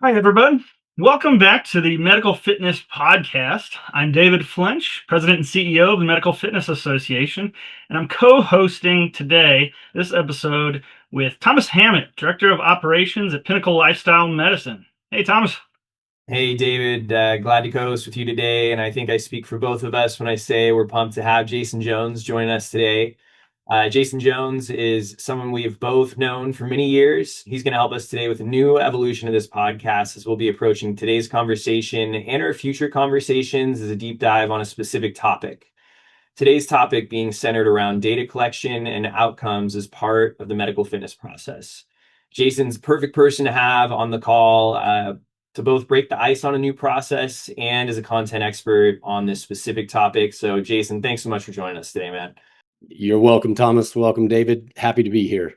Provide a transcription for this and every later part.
Hi, everybody. Welcome back to the Medical Fitness Podcast. I'm David Flinch, President and CEO of the Medical Fitness Association, and I'm co hosting today this episode with Thomas Hammett, Director of Operations at Pinnacle Lifestyle Medicine. Hey, Thomas. Hey, David, glad to co-host with you today. And I think I speak for both of us when I say we're pumped to have Jason Jones join us today. Jason Jones is someone we have both known for many years. He's going to help us today with a new evolution of this podcast as we'll be approaching today's conversation and our future conversations as a deep dive on a specific topic. Today's topic being centered around data collection and outcomes as part of the medical fitness process. Jason's the perfect person to have on the call to both break the ice on a new process and as a content expert on this specific topic. So, Jason, thanks so much for joining us today, man. You're welcome, Thomas. Welcome, David. Happy to be here.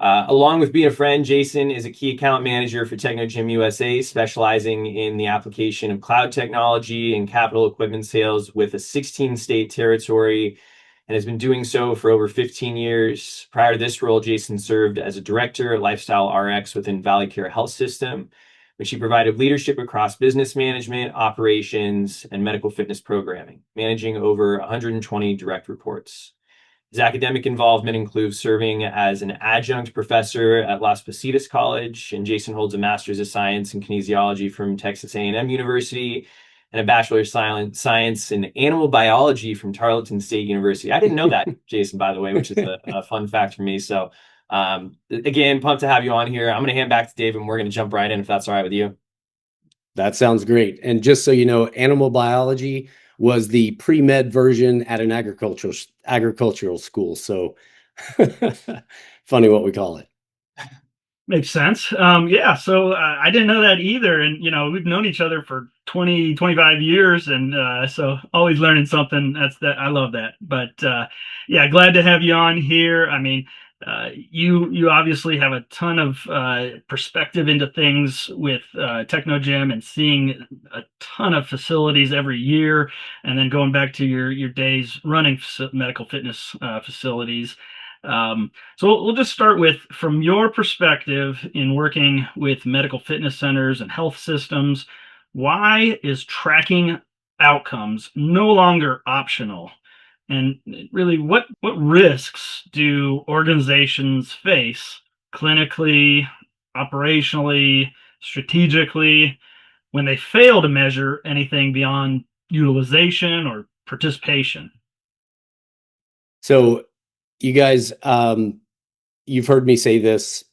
Along with being a friend, Jason is a key account manager for Technogym USA, specializing in the application of cloud technology and capital equipment sales with a 16-state territory, and has been doing so for over 15 years. Prior to this role, Jason served as a director at Lifestyle RX within Valley Care Health System, which he provided leadership across business management, operations, and medical fitness programming, managing over 120 direct reports. His academic involvement includes serving as an adjunct professor at Las Positas College, and Jason holds a master's of science in kinesiology from Texas A&M University and a bachelor's of science in animal biology from Tarleton State University. I didn't know that, Jason, by the way, which is a fun fact for me. So, again, pumped to have you on here. I'm going to hand back to Dave, and we're going to jump right in if that's all right with you. That sounds great. And just so you know, animal biology was the pre-med version at an agricultural school. So funny what we call it. Makes sense. Yeah, so I didn't know that either. And, we've known each other for 20, 25 years. And so always learning something. I love that. But yeah, glad to have you on here. I mean, you obviously have a ton of perspective into things with Technogym and seeing a ton of facilities every year. And then going back to your days running medical fitness facilities. So we'll just start with, from your perspective in working with medical fitness centers and health systems, why is tracking outcomes no longer optional? And really, what risks do organizations face clinically, operationally, strategically when they fail to measure anything beyond utilization or participation? So you guys, you've heard me say this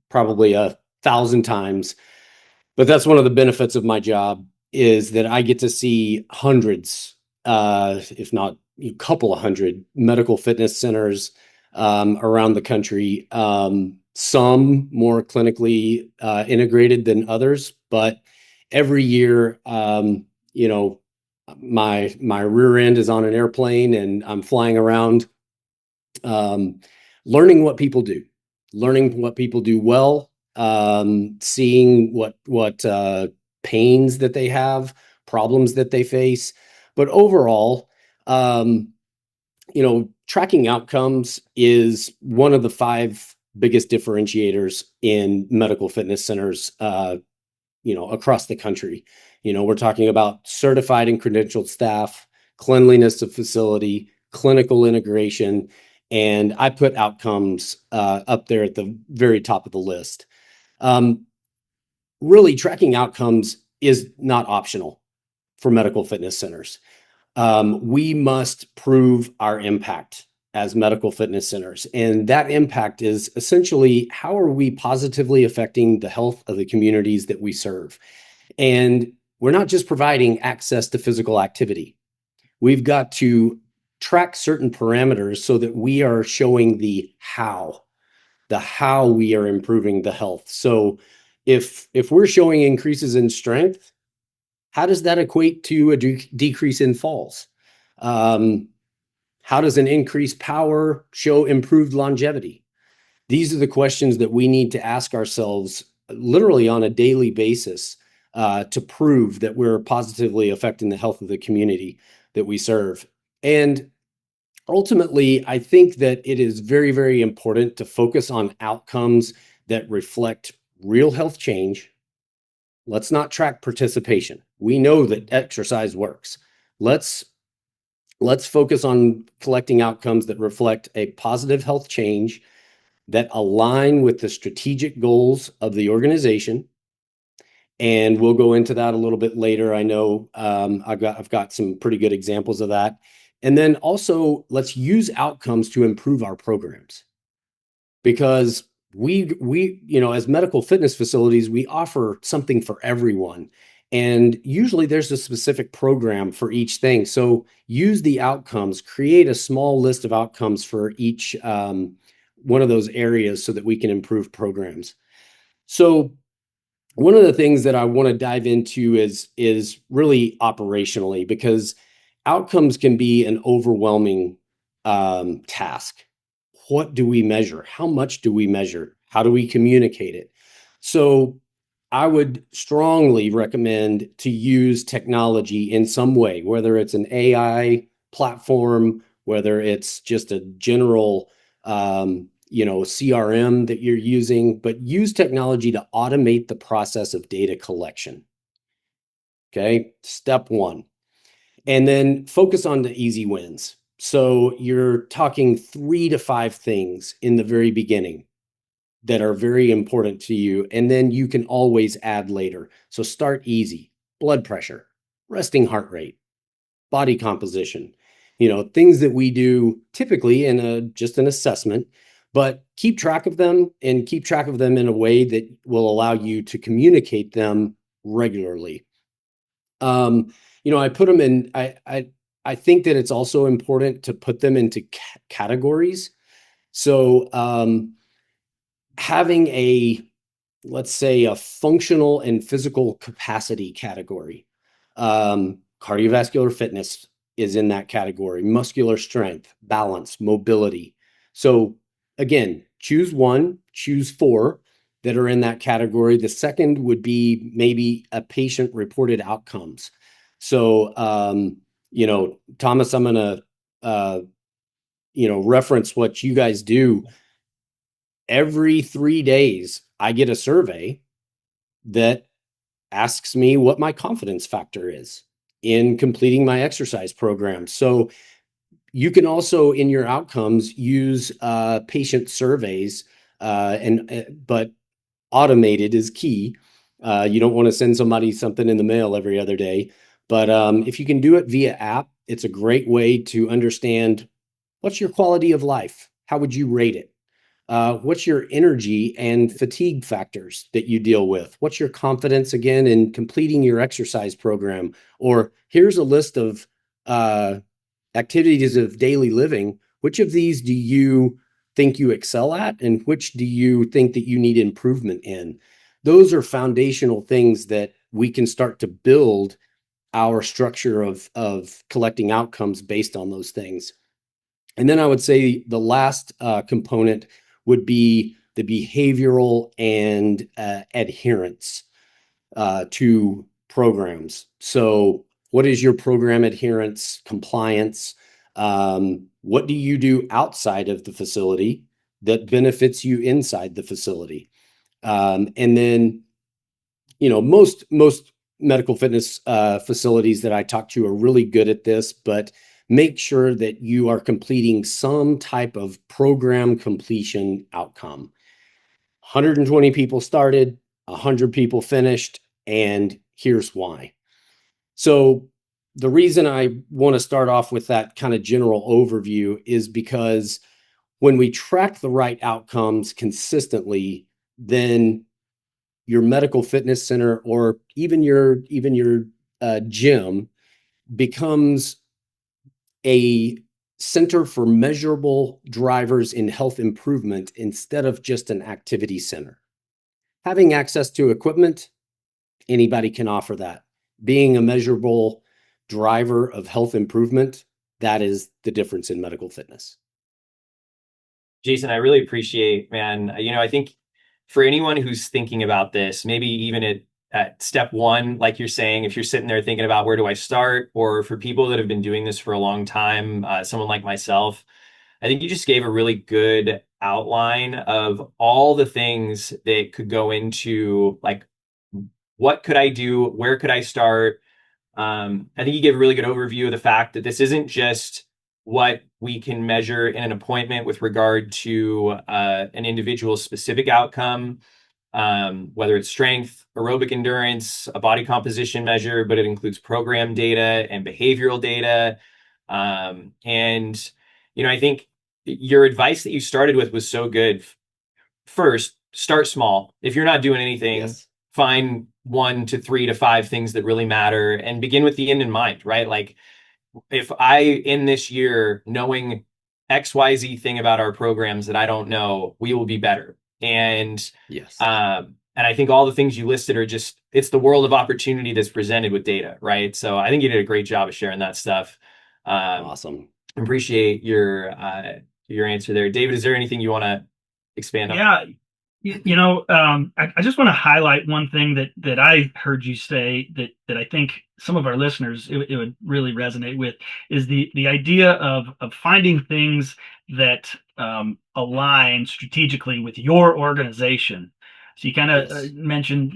probably 1,000 times, but that's one of the benefits of my job, is that I get to see hundreds, if not a couple of hundred medical fitness centers around the country. Some more clinically integrated than others, but every year, my rear end is on an airplane and I'm flying around, learning what people do well, seeing what pains that they have, problems that they face. But overall, tracking outcomes is one of the 5 biggest differentiators in medical fitness centers, across the country. We're talking about certified and credentialed staff, cleanliness of facility, clinical integration, and I put outcomes up there at the very top of the list. Really, tracking outcomes is not optional for medical fitness centers. We must prove our impact as medical fitness centers. And that impact is essentially, how are we positively affecting the health of the communities that we serve? And we're not just providing access to physical activity. We've got to track certain parameters so that we are showing the how we are improving the health. So if we're showing increases in strength, how does that equate to a decrease in falls? How does an increased power show improved longevity? These are the questions that we need to ask ourselves literally on a daily basis to prove that we're positively affecting the health of the community that we serve. And ultimately, I think that it is very, very important to focus on outcomes that reflect real health change Let's not track participation. We know that exercise works. Let's focus on collecting outcomes that reflect a positive health change that align with the strategic goals of the organization. And we'll go into that a little bit later. I know I've got some pretty good examples of that. And then also, let's use outcomes to improve our programs, because we as medical fitness facilities, we offer something for everyone, and usually there's a specific program for each thing. So use the outcomes, create a small list of outcomes for each one of those areas so that we can improve programs. So one of the things that I want to dive into is really operationally, because outcomes can be an overwhelming task. What do we measure? How much do we measure? How do we communicate it? So I would strongly recommend to use technology in some way, whether it's an AI platform, whether it's just a general CRM that you're using, but use technology to automate the process of data collection. Okay, step one. And then focus on the easy wins. So you're talking 3 to 5 things in the very beginning that are very important to you, and then you can always add later. So start easy. Blood pressure, resting heart rate, body composition, things that we do typically in just an assessment, but keep track of them, and keep track of them in a way that will allow you to communicate them regularly. I put them in, I think that it's also important to put them into categories. So having let's say, a functional and physical capacity category. Cardiovascular fitness is in that category, muscular strength, balance, mobility. So again, choose one, choose 4 that are in that category. The second would be maybe a patient reported outcomes. So, Thomas, I'm going to, reference what you guys do. Every 3 days, I get a survey that asks me what my confidence factor is in completing my exercise program. So you can also, in your outcomes, use patient surveys, but automated is key. You don't want to send somebody something in the mail every other day. But if you can do it via app, it's a great way to understand what's your quality of life. How would you rate it? What's your energy and fatigue factors that you deal with? What's your confidence, again, in completing your exercise program? Or here's a list of activities of daily living. Which of these do you think you excel at, and which do you think that you need improvement in? Those are foundational things that we can start to build our structure of collecting outcomes based on those things. And then I would say the last component would be the behavioral and adherence to programs. So what is your program adherence, compliance? What do you do outside of the facility that benefits you inside the facility? And then, most medical fitness facilities that I talk to are really good at this, but make sure that you are completing some type of program completion outcome. 120 people started, 100 people finished, and here's why. So the reason I want to start off with that kind of general overview is because when we track the right outcomes consistently, then your medical fitness center, or even your gym, becomes a center for measurable drivers in health improvement instead of just an activity center. Having access to equipment, anybody can offer that. Being a measurable driver of health improvement, that is the difference in medical fitness. Jason, I really appreciate, man. I think for anyone who's thinking about this, maybe even at step 1, like you're saying, if you're sitting there thinking about where do I start, or for people that have been doing this for a long time, someone like myself, I think you just gave a really good outline of all the things that could go into like what could I do? Where could I start? I think you gave a really good overview of the fact that this isn't just what we can measure in an appointment with regard to an individual's specific outcome, whether it's strength, aerobic endurance, a body composition measure, but it includes program data and behavioral data. And, I think your advice that you started with was so good. First, start small. If you're not doing anything, Yes. find 1 to 3 to 5 things that really matter and begin with the end in mind, right? Like if I in this year knowing XYZ thing about our programs that I don't know, we will be better. Yes. And I think all the things you listed are just it's the world of opportunity that's presented with data, right? So I think you did a great job of sharing that stuff. Awesome. Appreciate your answer there. David, is there anything you want to expand on? Yeah, I just want to highlight one thing that I heard you say that I think some of our listeners it would really resonate with is the idea of finding things that align strategically with your organization. So you kind of Yes. mentioned,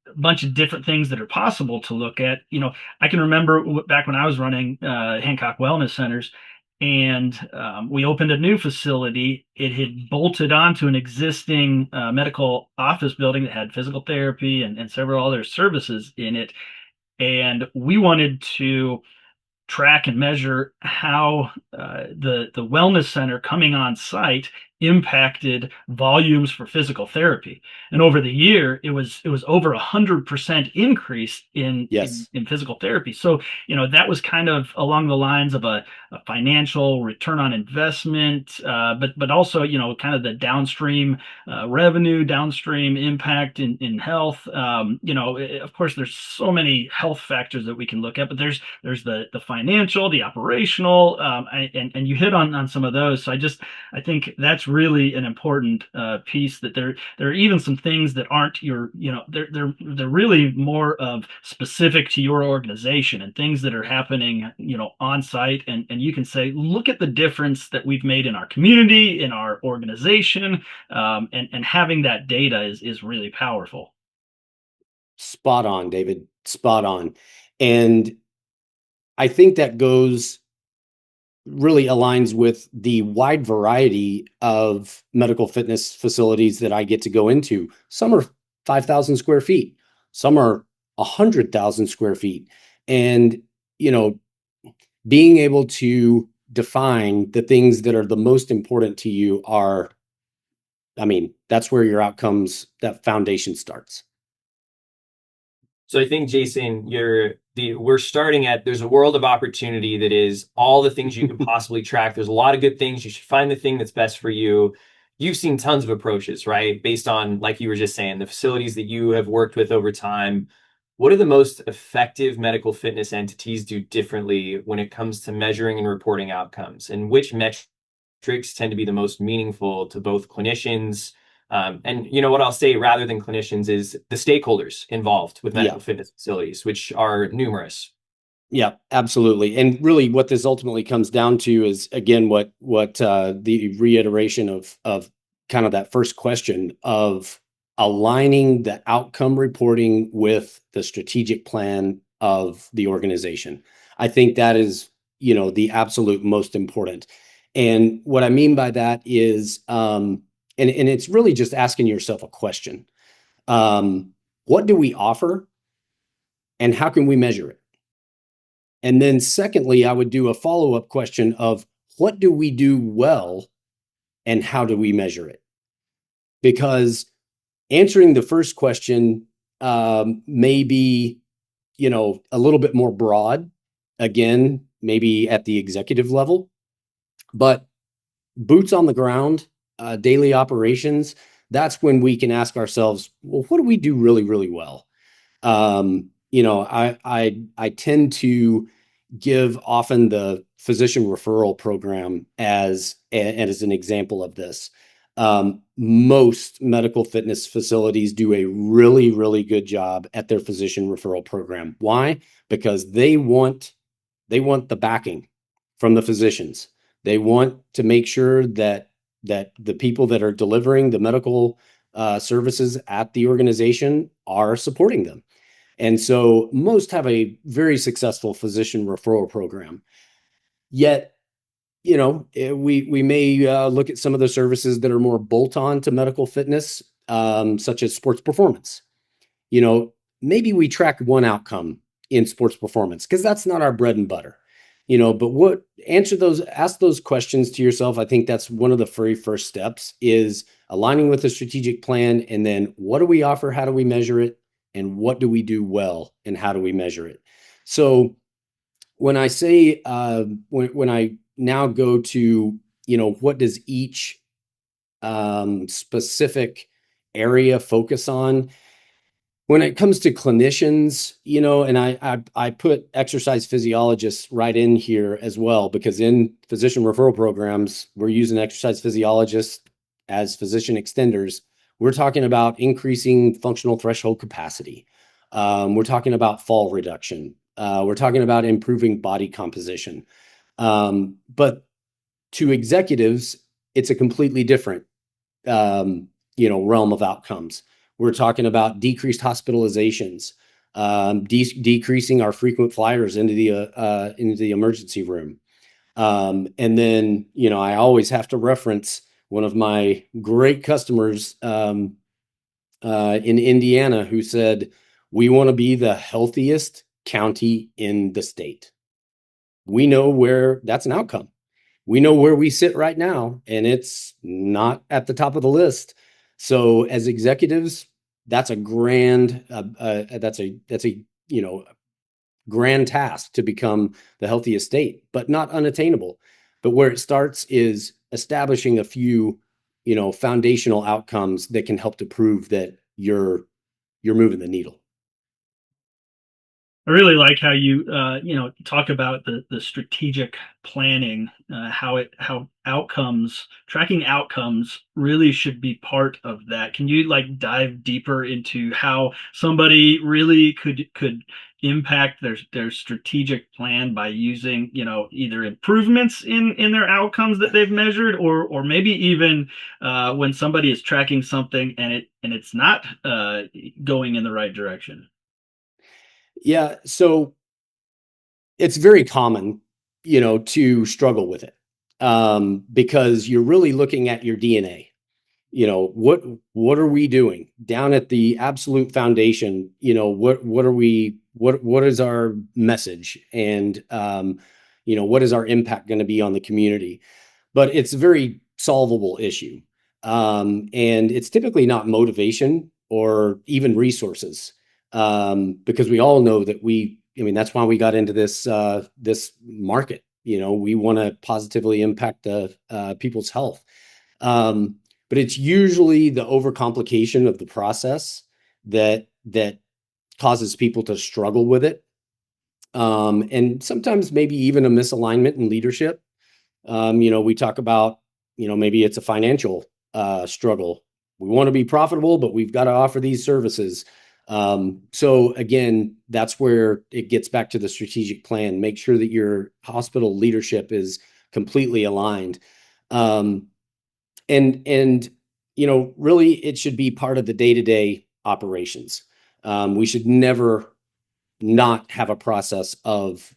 a bunch of different things that are possible to look at. I can remember back when I was running Hancock Wellness Centers and we opened a new facility. It had bolted onto an existing medical office building that had physical therapy and several other services in it. And we wanted to track and measure how the wellness center coming on site impacted volumes for physical therapy. And over the year, it was over 100% increase Yes. in physical therapy. So that was kind of along the lines of a financial return on investment, but also kind of the downstream revenue, downstream impact in health. Of course, there's so many health factors that we can look at, but there's the financial, the operational, and you hit on some of those. So I think that's really an important piece. That there are even some things that aren't they're really more of specific to your organization and things that are happening on site, and you can say, look at the difference that we've made in our community, in our organization, and having that data is really powerful. Spot on, David. Spot on. And I think that goes really aligns with the wide variety of medical fitness facilities that I get to go into. Some are 5,000 square feet, some are 100,000 square feet. And, you know, being able to define the things that are the most important to you are, I mean, that's where your outcomes, that foundation starts. So I think Jason, we're starting at there's a world of opportunity that is all the things you can possibly track. There's a lot of good things. You should find the thing that's best for you. You've seen tons of approaches, right? Based on, like you were just saying, the facilities that you have worked with over time. What do the most effective medical fitness entities do differently when it comes to measuring and reporting outcomes? And which metrics tend to be the most meaningful to both clinicians, and what I'll say rather than clinicians is the stakeholders involved with Yeah. medical fitness facilities, which are numerous. Yeah, absolutely. And really what this ultimately comes down to is again what the reiteration of kind of that first question of aligning the outcome reporting with the strategic plan of the organization. I think that is, the absolute most important. And what I mean by that is and it's really just asking yourself a question. What do we offer and how can we measure it? And then secondly, I would do a follow-up question of what do we do well and how do we measure it? Because answering the first question may be, a little bit more broad, again, maybe at the executive level, but boots on the ground, daily operations, that's when we can ask ourselves, well, what do we do really, really well? I tend to give often the physician referral program as an example of this. Most medical fitness facilities do a really, really good job at their physician referral program. Why? Because they want the backing from the physicians. They want to make sure that the people that are delivering the medical services at the organization are supporting them. And so most have a very successful physician referral program. Yet, we may look at some of the services that are more bolt-on to medical fitness, such as sports performance. Maybe we track one outcome in sports performance because that's not our bread and butter. But ask those questions to yourself. I think that's one of the very first steps is aligning with the strategic plan. And then what do we offer? How do we measure it? And what do we do well? And how do we measure it? So when I say, when I now go to, what does each specific area focus on? When it comes to clinicians, and I put exercise physiologists right in here as well, because in physician referral programs, we're using exercise physiologists as physician extenders. We're talking about increasing functional threshold capacity. We're talking about fall reduction. We're talking about improving body composition. But to executives, it's a completely different realm of outcomes. We're talking about decreased hospitalizations, decreasing our frequent flyers into the emergency room. And then, I always have to reference one of my great customers in Indiana who said, "We want to be the healthiest county in the state." We know where that's an outcome. We know where we sit right now, and it's not at the top of the list. So as executives, that's a grand grand task to become the healthiest state, but not unattainable. But where it starts is establishing a few foundational outcomes that can help to prove that you're moving the needle. I really like how you talk about the strategic planning, how outcomes tracking outcomes really should be part of that. Can you like dive deeper into how somebody really could impact their strategic plan by using either improvements in their outcomes that they've measured, or maybe even when somebody is tracking something and it's not going in the right direction? Yeah, so it's very common, to struggle with it, because you're really looking at your DNA. What are we doing down at the absolute foundation? What is our message, and what is our impact going to be on the community? But it's a very solvable issue, and it's typically not motivation or even resources, because we all know that that's why we got into this market. We want to positively impact the people's health. But it's usually the overcomplication of the process that causes people to struggle with it. And sometimes maybe even a misalignment in leadership. We talk about, maybe it's a financial struggle. We want to be profitable, but we've got to offer these services. So again, that's where it gets back to the strategic plan. Make sure that your hospital leadership is completely aligned. And really it should be part of the day-to-day operations. We should never not have a process of,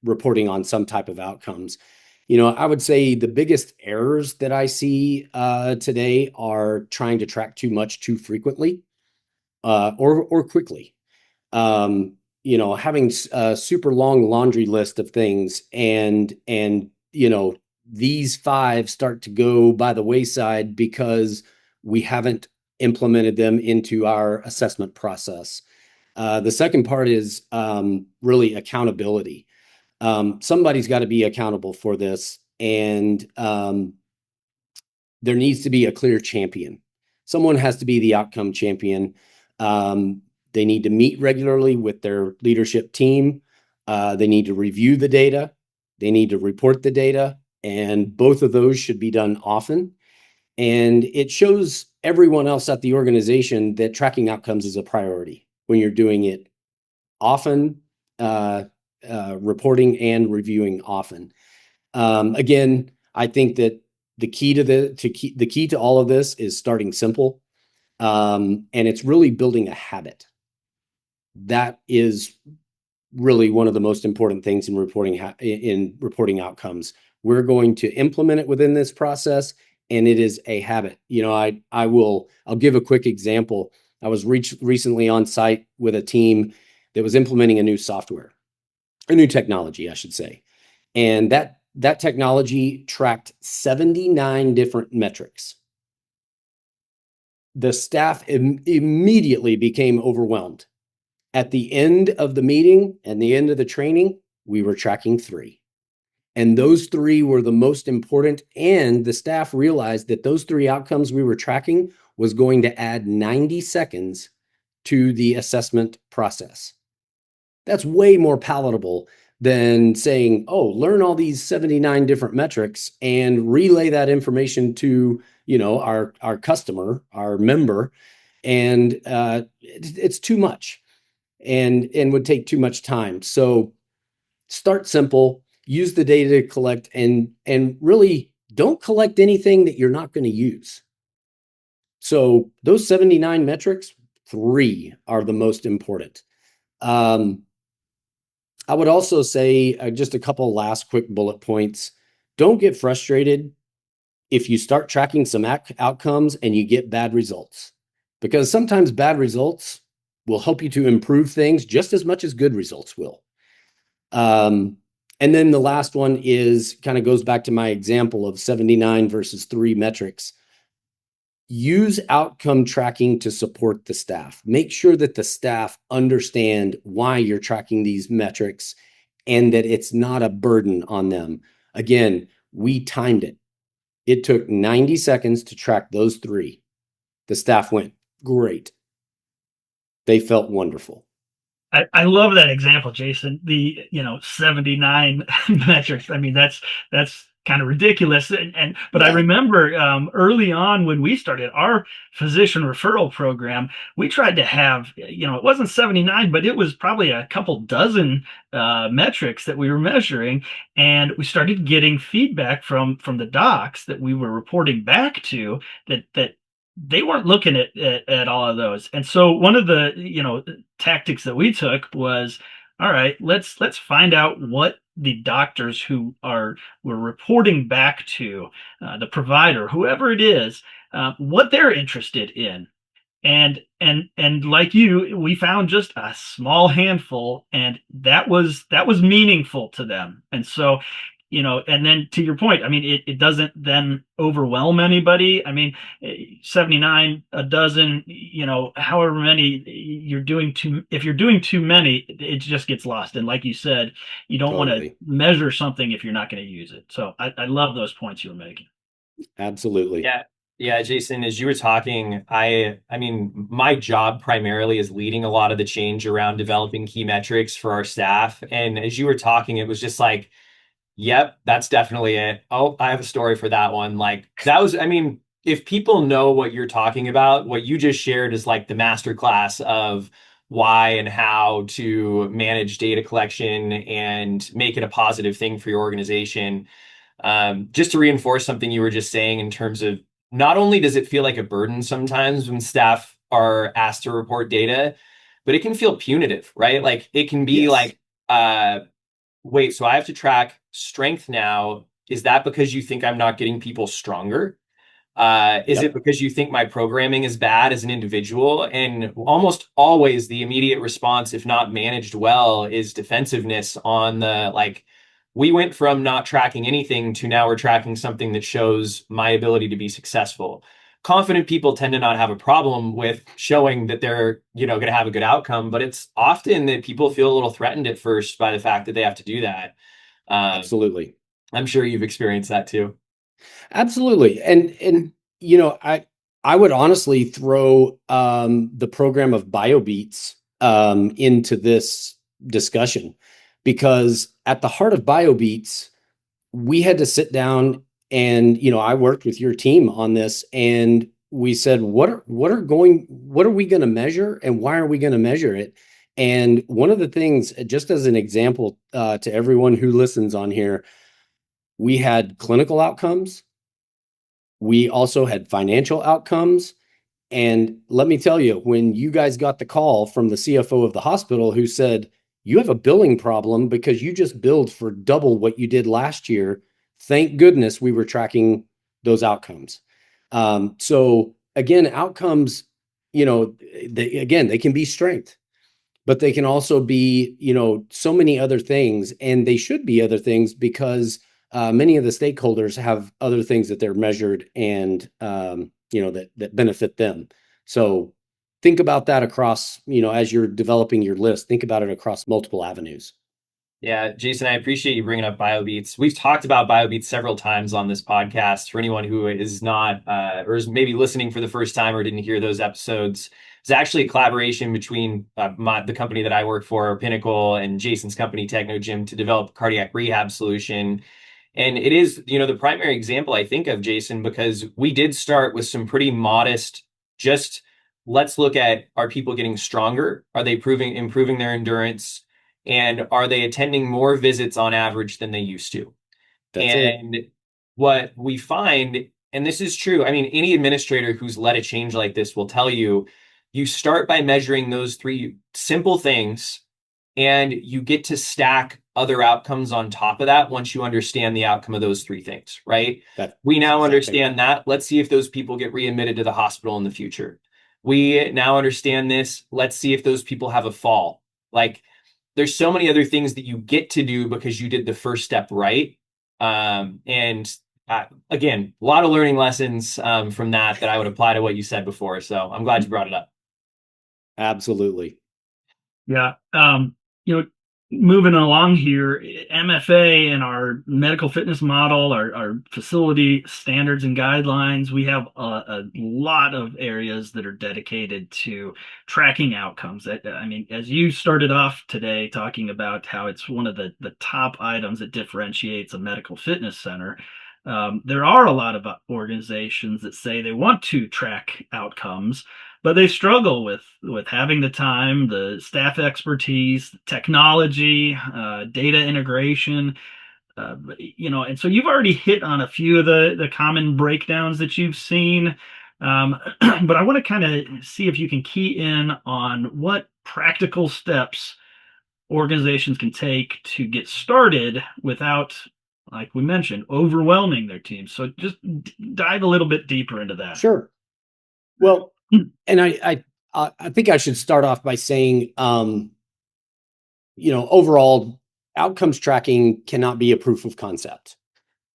reporting on some type of outcomes. I would say the biggest errors that I see today are trying to track too much too frequently, or quickly. Having a super long laundry list of things, and these 5 start to go by the wayside because we haven't implemented them into our assessment process. The second part is really accountability. Somebody's got to be accountable for this, and there needs to be a clear champion. Someone has to be the outcome champion. They need to meet regularly with their leadership team. They need to review the data. They need to report the data. And both of those should be done often. And it shows everyone else at the organization that tracking outcomes is a priority when you're doing it often, reporting and reviewing often. Again, I think that the key to all of this is starting simple, and it's really building a habit. That is really one of the most important things in reporting outcomes. We're going to implement it within this process, and it is a habit. I'll give a quick example. I was recently on site with a team that was implementing a new technology, I should say. And that technology tracked 79 different metrics. The staff immediately became overwhelmed. At the end of the meeting and the end of the training, we were tracking 3. And those 3 were the most important. And the staff realized that those 3 outcomes we were tracking was going to add 90 seconds to the assessment process. That's way more palatable than saying, oh, learn all these 79 different metrics and relay that information to, our customer, our member. And it's too much and would take too much time. So start simple, use the data to collect, and really don't collect anything that you're not going to use. So those 79 metrics, 3 are the most important. I would also say just a couple last quick bullet points. Don't get frustrated if you start tracking some outcomes and you get bad results, because sometimes bad results will help you to improve things just as much as good results will. And then the last one is kind of goes back to my example of 79 versus 3 metrics. Use outcome tracking to support the staff. Make sure that the staff understand why you're tracking these metrics and that it's not a burden on them. Again, we timed it. It took 90 seconds to track those 3. The staff went, great. They felt wonderful. I love that example, Jason. The 79 metrics. I mean, that's kind of ridiculous. But I remember early on when we started our physician referral program, we tried to have, it wasn't 79, but it was probably a couple dozen metrics that we were measuring, and we started getting feedback from the docs that we were reporting back to that they weren't looking at all of those. And so one of the tactics that we took was, all right, let's find out what the doctors who were reporting back to the provider, whoever it is, what they're interested in. And like you, we found just a small handful, and that was meaningful to them. And so, and then to your point, I mean, it doesn't then overwhelm anybody. I mean, 79, a dozen, however many if you're doing too many, it just gets lost. And like you said, you don't want to measure something if you're not going to use it. So I love those points you were making. Absolutely. Yeah. Yeah, Jason, as you were talking, I mean, my job primarily is leading a lot of the change around developing key metrics for our staff. And as you were talking, it was just like, yep, that's definitely it. Oh, I have a story for that one. Like that was, I mean, if people know what you're talking about, what you just shared is like the master class of why and how to manage data collection and make it a positive thing for your organization. Just to reinforce something you were just saying in terms of not only does it feel like a burden sometimes when staff are asked to report data, but it can feel punitive, right? Like it can be like, wait, so I have to track strength now. Is that because you think I'm not getting people stronger? Is it because you think my programming is bad as an individual? And almost always the immediate response, if not managed well, is defensiveness on the like, we went from not tracking anything to now we're tracking something that shows my ability to be successful. Confident people tend to not have a problem with showing that they're, going to have a good outcome, but it's often that people feel a little threatened at first by the fact that they have to do that. Absolutely. I'm sure you've experienced that too. Absolutely. And I would honestly throw the program of BioBeats into this discussion, because at the heart of BioBeats, we had to sit down and, I worked with your team on this, and we said, what are we going to measure and why are we going to measure it? And one of the things, just as an example to everyone who listens on here, we had clinical outcomes, We also had financial outcomes. And let me tell you, when you guys got the call from the CFO of the hospital who said, you have a billing problem because you just billed for double what you did last year, thank goodness we were tracking those outcomes. So again, outcomes, they can be strength, but they can also be, so many other things, and they should be other things because many of the stakeholders have other things that they're measured and that benefit them. So think about that across, as you're developing your list, think about it across multiple avenues. Yeah, Jason, I appreciate you bringing up BioBeats. We've talked about BioBeats several times on this podcast. For anyone who is not, or is maybe listening for the first time or didn't hear those episodes, it's actually a collaboration between the company that I work for, Pinnacle, and Jason's company, Technogym, to develop a cardiac rehab solution. And it is, the primary example I think of, Jason, because we did start with some pretty modest, just let's look at, are people getting stronger? Are they improving their endurance? And are they attending more visits on average than they used to? That's it. And what we find, and this is true, I mean, any administrator who's led a change like this will tell you, you start by measuring those three simple things, and you get to stack other outcomes on top of that once you understand the outcome of those three things, right? That's We now exactly understand that. Let's see if those people get readmitted to the hospital in the future. We now understand this. Let's see if those people have a fall. Like, there's so many other things that you get to do because you did the first step right. And again, a lot of learning lessons from that I would apply to what you said before. So I'm glad you brought it up. absolutely. Yeah. You know, moving along here, MFA and our medical fitness model, our facility standards and guidelines, we have a lot of areas that are dedicated to tracking outcomes. I mean, as you started off today talking about how it's one of the top items that differentiates a medical fitness center. There are a lot of organizations that say they want to track outcomes, but they struggle with having the time, the staff expertise, technology, data integration. And so you've already hit on a few of the common breakdowns that you've seen. But I want to kind of see if you can key in on what practical steps organizations can take to get started without, like we mentioned, overwhelming their teams. So just dive a little bit deeper into that. Sure. Well, and I think I should start off by saying, overall outcomes tracking cannot be a proof of concept.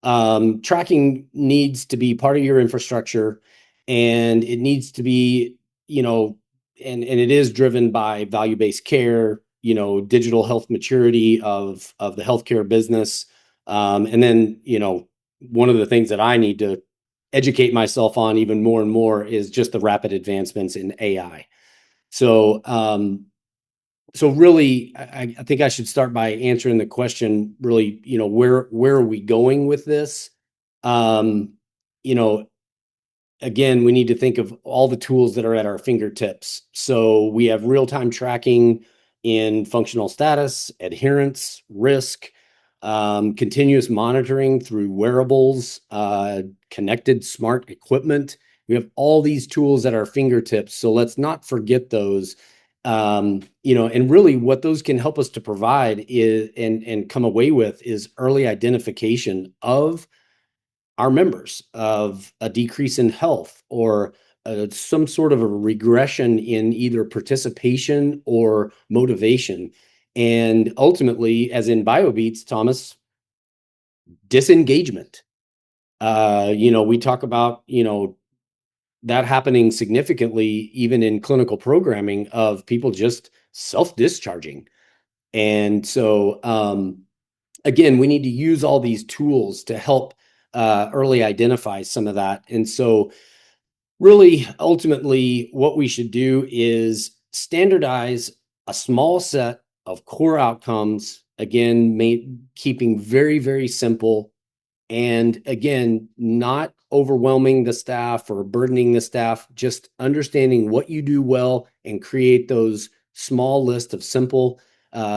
Tracking needs to be part of your infrastructure, and it needs to be, and it is driven by value-based care, digital health maturity of the healthcare business. And then, one of the things that I need to educate myself on even more and more is just the rapid advancements in AI. So, so really, I think I should start by answering the question, really, where are we going with this? Um, you know, Again, we need to think of all the tools that are at our fingertips. So we have real-time tracking in functional status, adherence, risk, continuous monitoring through wearables, connected smart equipment. We have all these tools at our fingertips. So let's not forget those. And really what those can help us to provide is and come away with is early identification of our members, of a decrease in health or some sort of a regression in either participation or motivation. And ultimately, as in BioBeats, Thomas, disengagement. We talk about, that happening significantly even in clinical programming of people just self-discharging. And so, again, we need to use all these tools to help early identify some of that. And so really, ultimately, what we should do is standardize a small set of core outcomes, again, keeping very, very simple. And again, not overwhelming the staff or burdening the staff, just understanding what you do well and create those small list of simple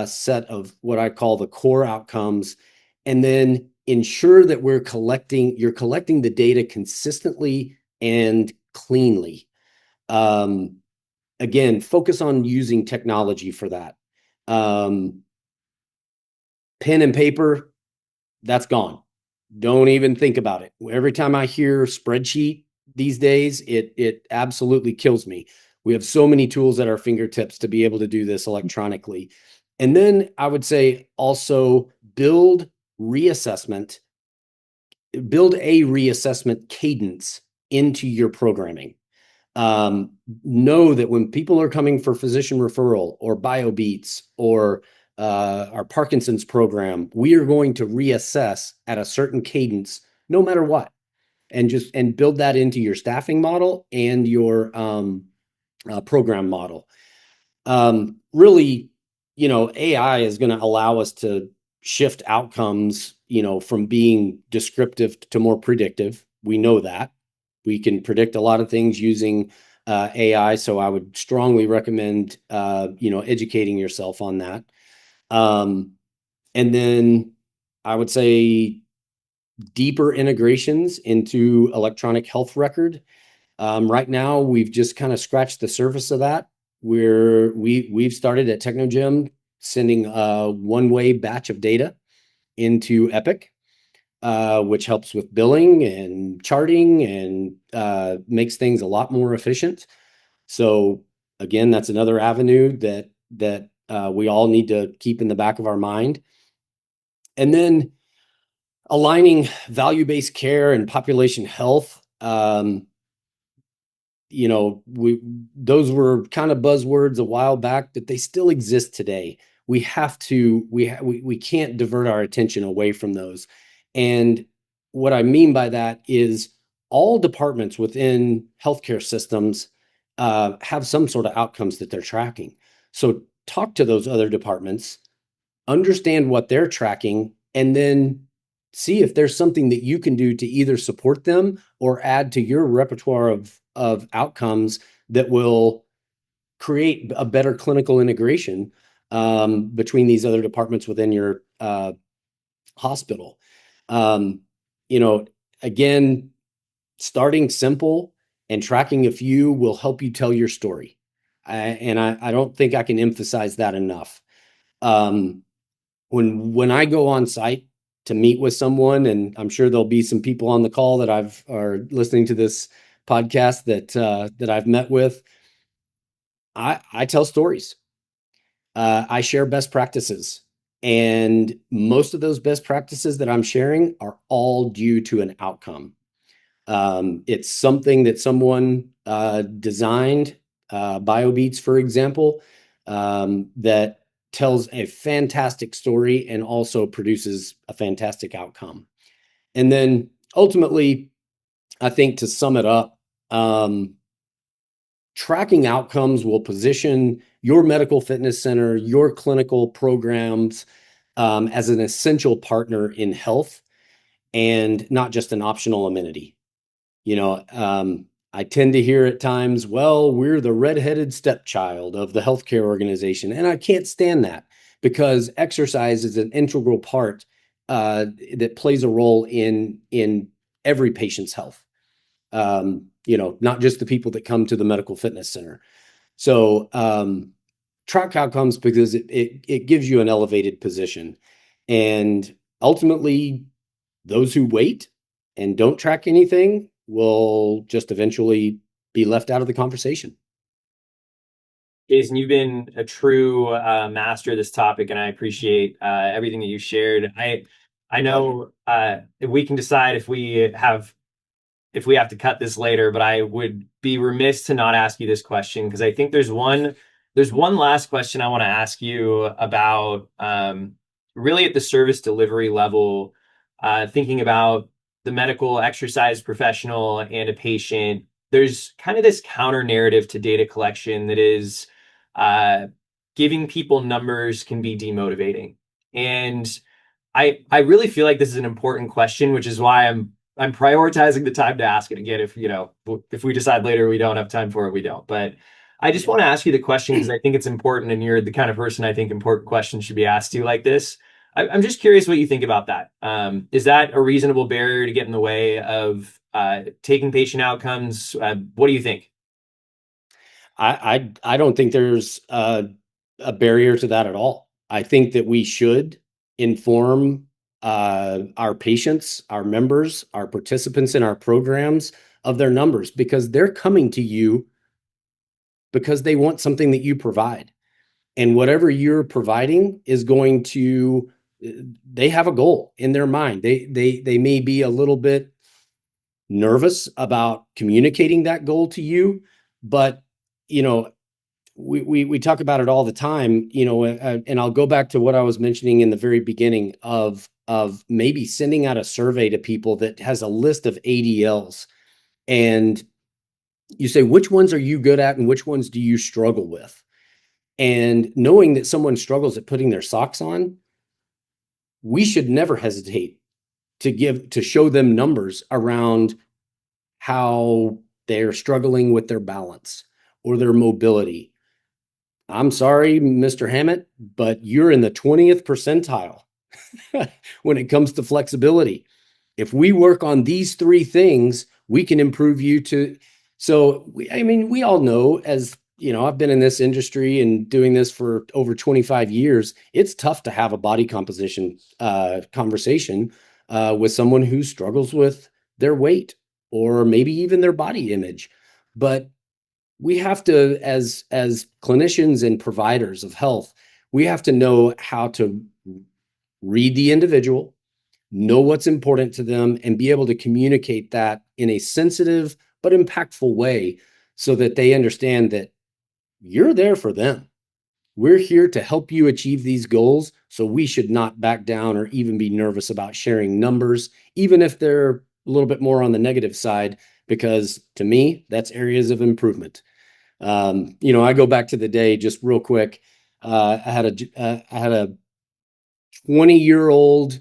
set of what I call the core outcomes. And then ensure that you're collecting the data consistently and cleanly. Again, focus on using technology for that. Pen and paper, that's gone. Don't even think about it. Every time I hear spreadsheet these days, it absolutely kills me. We have so many tools at our fingertips to be able to do this electronically. And then I would say also reassessment, build a reassessment cadence into your programming. Know that when people are coming for physician referral or BioBeats or our Parkinson's program, we are going to reassess at a certain cadence, no matter what, and build that into your staffing model and your program model. Really, AI is going to allow us to shift outcomes, from being descriptive to more predictive. We know that we can predict a lot of things using AI. So I would strongly recommend, educating yourself on that. And then I would say deeper integrations into electronic health record. Right now, we've just kind of scratched the surface of that. We've started at Technogym sending a one-way batch of data into Epic, which helps with billing and charting and makes things a lot more efficient. So again, that's another avenue that we all need to keep in the back of our mind. And then aligning value-based care and population health. Those were kind of buzzwords a while back, but they still exist today. We can't divert our attention away from those. And what I mean by that is all departments within healthcare systems have some sort of outcomes that they're tracking. So talk to those other departments, understand what they're tracking, and then see if there's something that you can do to either support them or add to your repertoire of outcomes that will create a better clinical integration between these other departments within your hospital. Again, starting simple and tracking a few will help you tell your story. I don't think I can emphasize that enough. When I go on site to meet with someone, and I'm sure there'll be some people on the call that are listening to this podcast that I've met with, I tell stories. I share best practices, and most of those best practices that I'm sharing are all due to an outcome. It's something that someone designed, BioBeats, for example, that tells a fantastic story and also produces a fantastic outcome. And then ultimately, I think to sum it up, tracking outcomes will position your medical fitness center, your clinical programs, as an essential partner in health and not just an optional amenity. I tend to hear at times, well, we're the redheaded stepchild of the healthcare organization. And I can't stand that, because exercise is an integral part that plays a role in every patient's health. Not just the people that come to the medical fitness center. So track outcomes because it gives you an elevated position. And ultimately, those who wait and don't track anything will just eventually be left out of the conversation. Jason, you've been a true master of this topic, and I appreciate everything that you shared. I know if we can decide if we have to cut this later, but I would be remiss to not ask you this question, because I think there's one last question I want to ask you about, really at the service delivery level, thinking about the medical exercise professional and a patient. There's kind of this counter narrative to data collection that is giving people numbers can be demotivating. And I really feel like this is an important question, which is why I'm prioritizing the time to ask it. Again, if we decide later we don't have time for it, we don't. But I just want to ask you the question because I think it's important, and you're the kind of person I think important questions should be asked to like this. I'm just curious what you think about that. Is that a reasonable barrier to get in the way of taking patient outcomes? What do you think? I don't think there's a barrier to that at all. I think that we should inform our patients, our members, our participants in our programs of their numbers, because they're coming to you because they want something that you provide. And whatever you're providing is going to, they have a goal in their mind. They may be a little bit nervous about communicating that goal to you, but you know, we talk about it all the time, and I'll go back to what I was mentioning in the very beginning of maybe sending out a survey to people that has a list of ADLs, and you say, which ones are you good at and which ones do you struggle with? And knowing that someone struggles at putting their socks on, we should never hesitate to show them numbers around how they're struggling with their balance or their mobility. I'm sorry, Mr. Hammett, but you're in the 20th percentile when it comes to flexibility. If we work on these three things, we can improve you to. So, we all know, as you know, I've been in this industry and doing this for over 25 years. It's tough to have a body composition conversation with someone who struggles with their weight or maybe even their body image. But we have to, as clinicians and providers of health, we have to know how to read the individual, know what's important to them, and be able to communicate that in a sensitive but impactful way so that they understand that you're there for them. We're here to help you achieve these goals, so we should not back down or even be nervous about sharing numbers, even if they're a little bit more on the negative side, because to me, that's areas of improvement. I go back to the day just real quick. I had a 20-year-old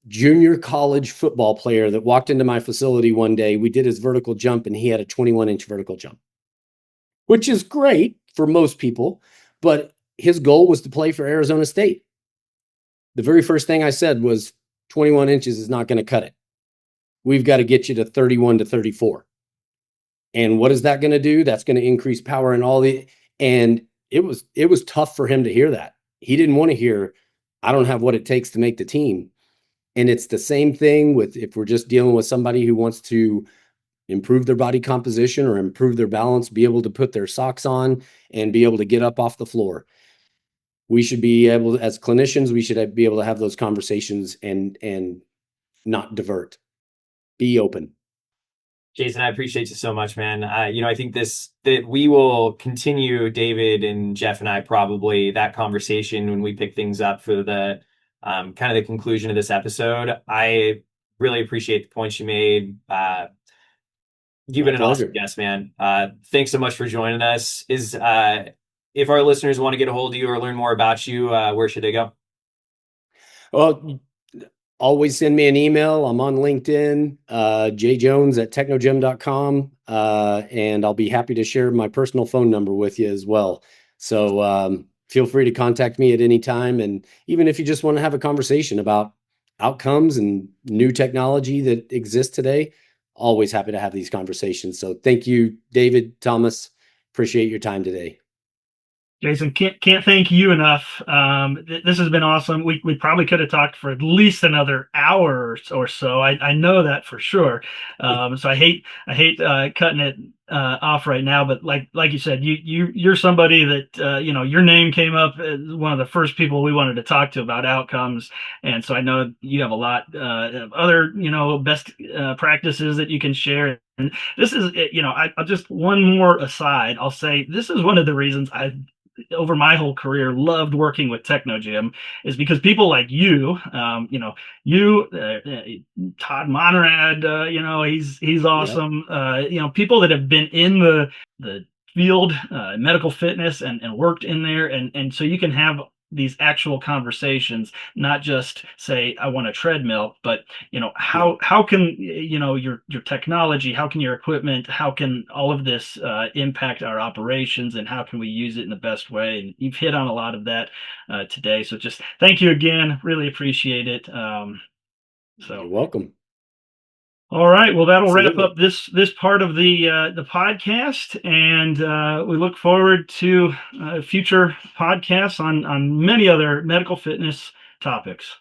junior college football player that walked into my facility one day. We did his vertical jump, and he had a 21-inch vertical jump, which is great for most people, but his goal was to play for Arizona State. The very first thing I said was 21 inches is not going to cut it. We've got to get you to 31 to 34. And what is that going to do? That's going to increase power and and it was tough for him to hear that. He didn't want to hear, I don't have what it takes to make the team. And it's the same thing with, if we're just dealing with somebody who wants to improve their body composition or improve their balance, be able to put their socks on and be able to get up off the floor. We should be able, as clinicians, we should be able to have those conversations and not divert. Be open. Jason, I appreciate you so much, man. I think that we will continue, David and Jeff and I, probably that conversation when we pick things up for the kind of the conclusion of this episode. I really appreciate the points you made. You've been an awesome guest, man. Thanks so much for joining us. If our listeners want to get a hold of you or learn more about you, where should they go? Well, always send me an email. I'm on LinkedIn, jjones@technogym.com, and I'll be happy to share my personal phone number with you as well. So feel free to contact me at any time. And even if you just want to have a conversation about outcomes and new technology that exists today, always happy to have these conversations. So thank you, David, Thomas. Appreciate your time today. Jason, can't thank you enough. This has been awesome. We probably could have talked for at least another hour or so. I know that for sure. So I hate cutting it off right now. But like you said, you're somebody that your name came up as one of the first people we wanted to talk to about outcomes, and so I know you have a lot of other best practices that you can share. And this is I'll just one more aside. I'll say this is one of the reasons I, over my whole career, loved working with Technogym, is because people like you, Todd Monrad, he's awesome. People that have been in the field, medical fitness, and worked in there, and so you can have these actual conversations, not just say, I want a treadmill, but Yeah. how can your technology, how can your equipment, how can all of this impact our operations, and how can we use it in the best way? And you've hit on a lot of that today. So just thank you again. Really appreciate it. So You're welcome. all right, well, that'll wrap Absolutely. up this part of the podcast, and we look forward to future podcasts on many other medical fitness topics.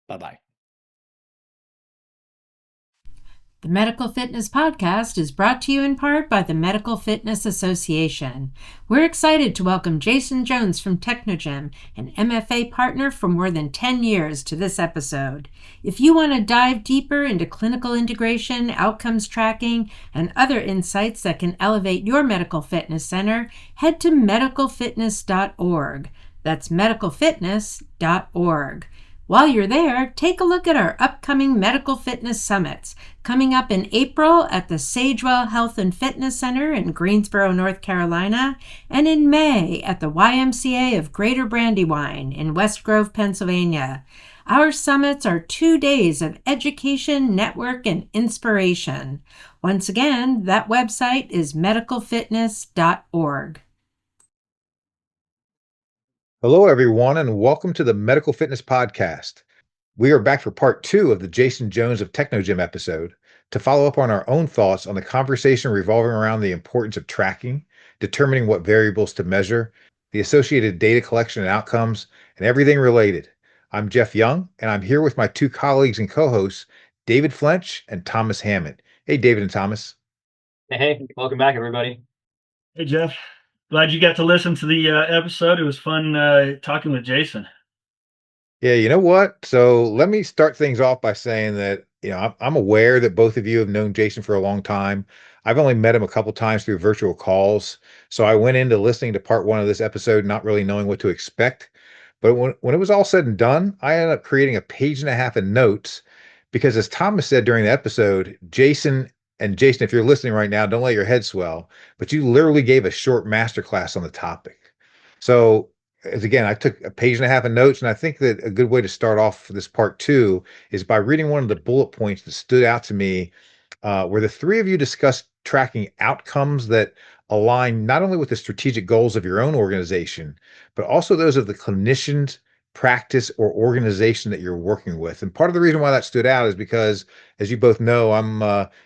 Bye-bye. The Medical Fitness Podcast is brought to you in part by the Medical Fitness Association. We're excited to welcome Jason Jones from Technogym, an MFA partner for more than 10 years, to this episode. If you want to dive deeper into clinical integration, outcomes tracking, and other insights that can elevate your medical fitness center, head to medicalfitness.org. That's medicalfitness.org. While you're there, take a look at our upcoming medical fitness summits coming up in April at the Sagewell Health and Fitness Center in Greensboro, North Carolina, and in May at the YMCA of Greater Brandywine in West Grove, Pennsylvania. Our summits are 2 days of education, network, and inspiration. Once again, that website is medicalfitness.org. Hello, everyone, and welcome to the Medical Fitness Podcast. We are back for part 2 of the Jason Jones of Technogym episode to follow up on our own thoughts on the conversation revolving around the importance of tracking, determining what variables to measure, the associated data collection and outcomes, and everything related. I'm Jeff Young, and I'm here with my 2 colleagues and co-hosts, David Flench and Thomas Hammond. Hey, David and Thomas. Hey, welcome back, everybody. Hey, Jeff. Glad you got to listen to the episode. It was fun talking with Jason. Yeah, you know what? So let me start things off by saying that, I'm aware that both of you have known Jason for a long time. I've only met him a couple times through virtual calls. So I went into listening to part 1 of this episode not really knowing what to expect. But when it was all said and done, I ended up creating a page and a half of notes because, as Thomas said during the episode, Jason, if you're listening right now, don't let your head swell, but you literally gave a short masterclass on the topic. So as again, I took a page and a half of notes, and I think that a good way to start off for this part 2 is by reading one of the bullet points that stood out to me, where the 3 of you discussed tracking outcomes that align not only with the strategic goals of your own organization, but also those of the clinicians, practice, or organization that you're working with. And part of the reason why that stood out is because, as you both know, I'm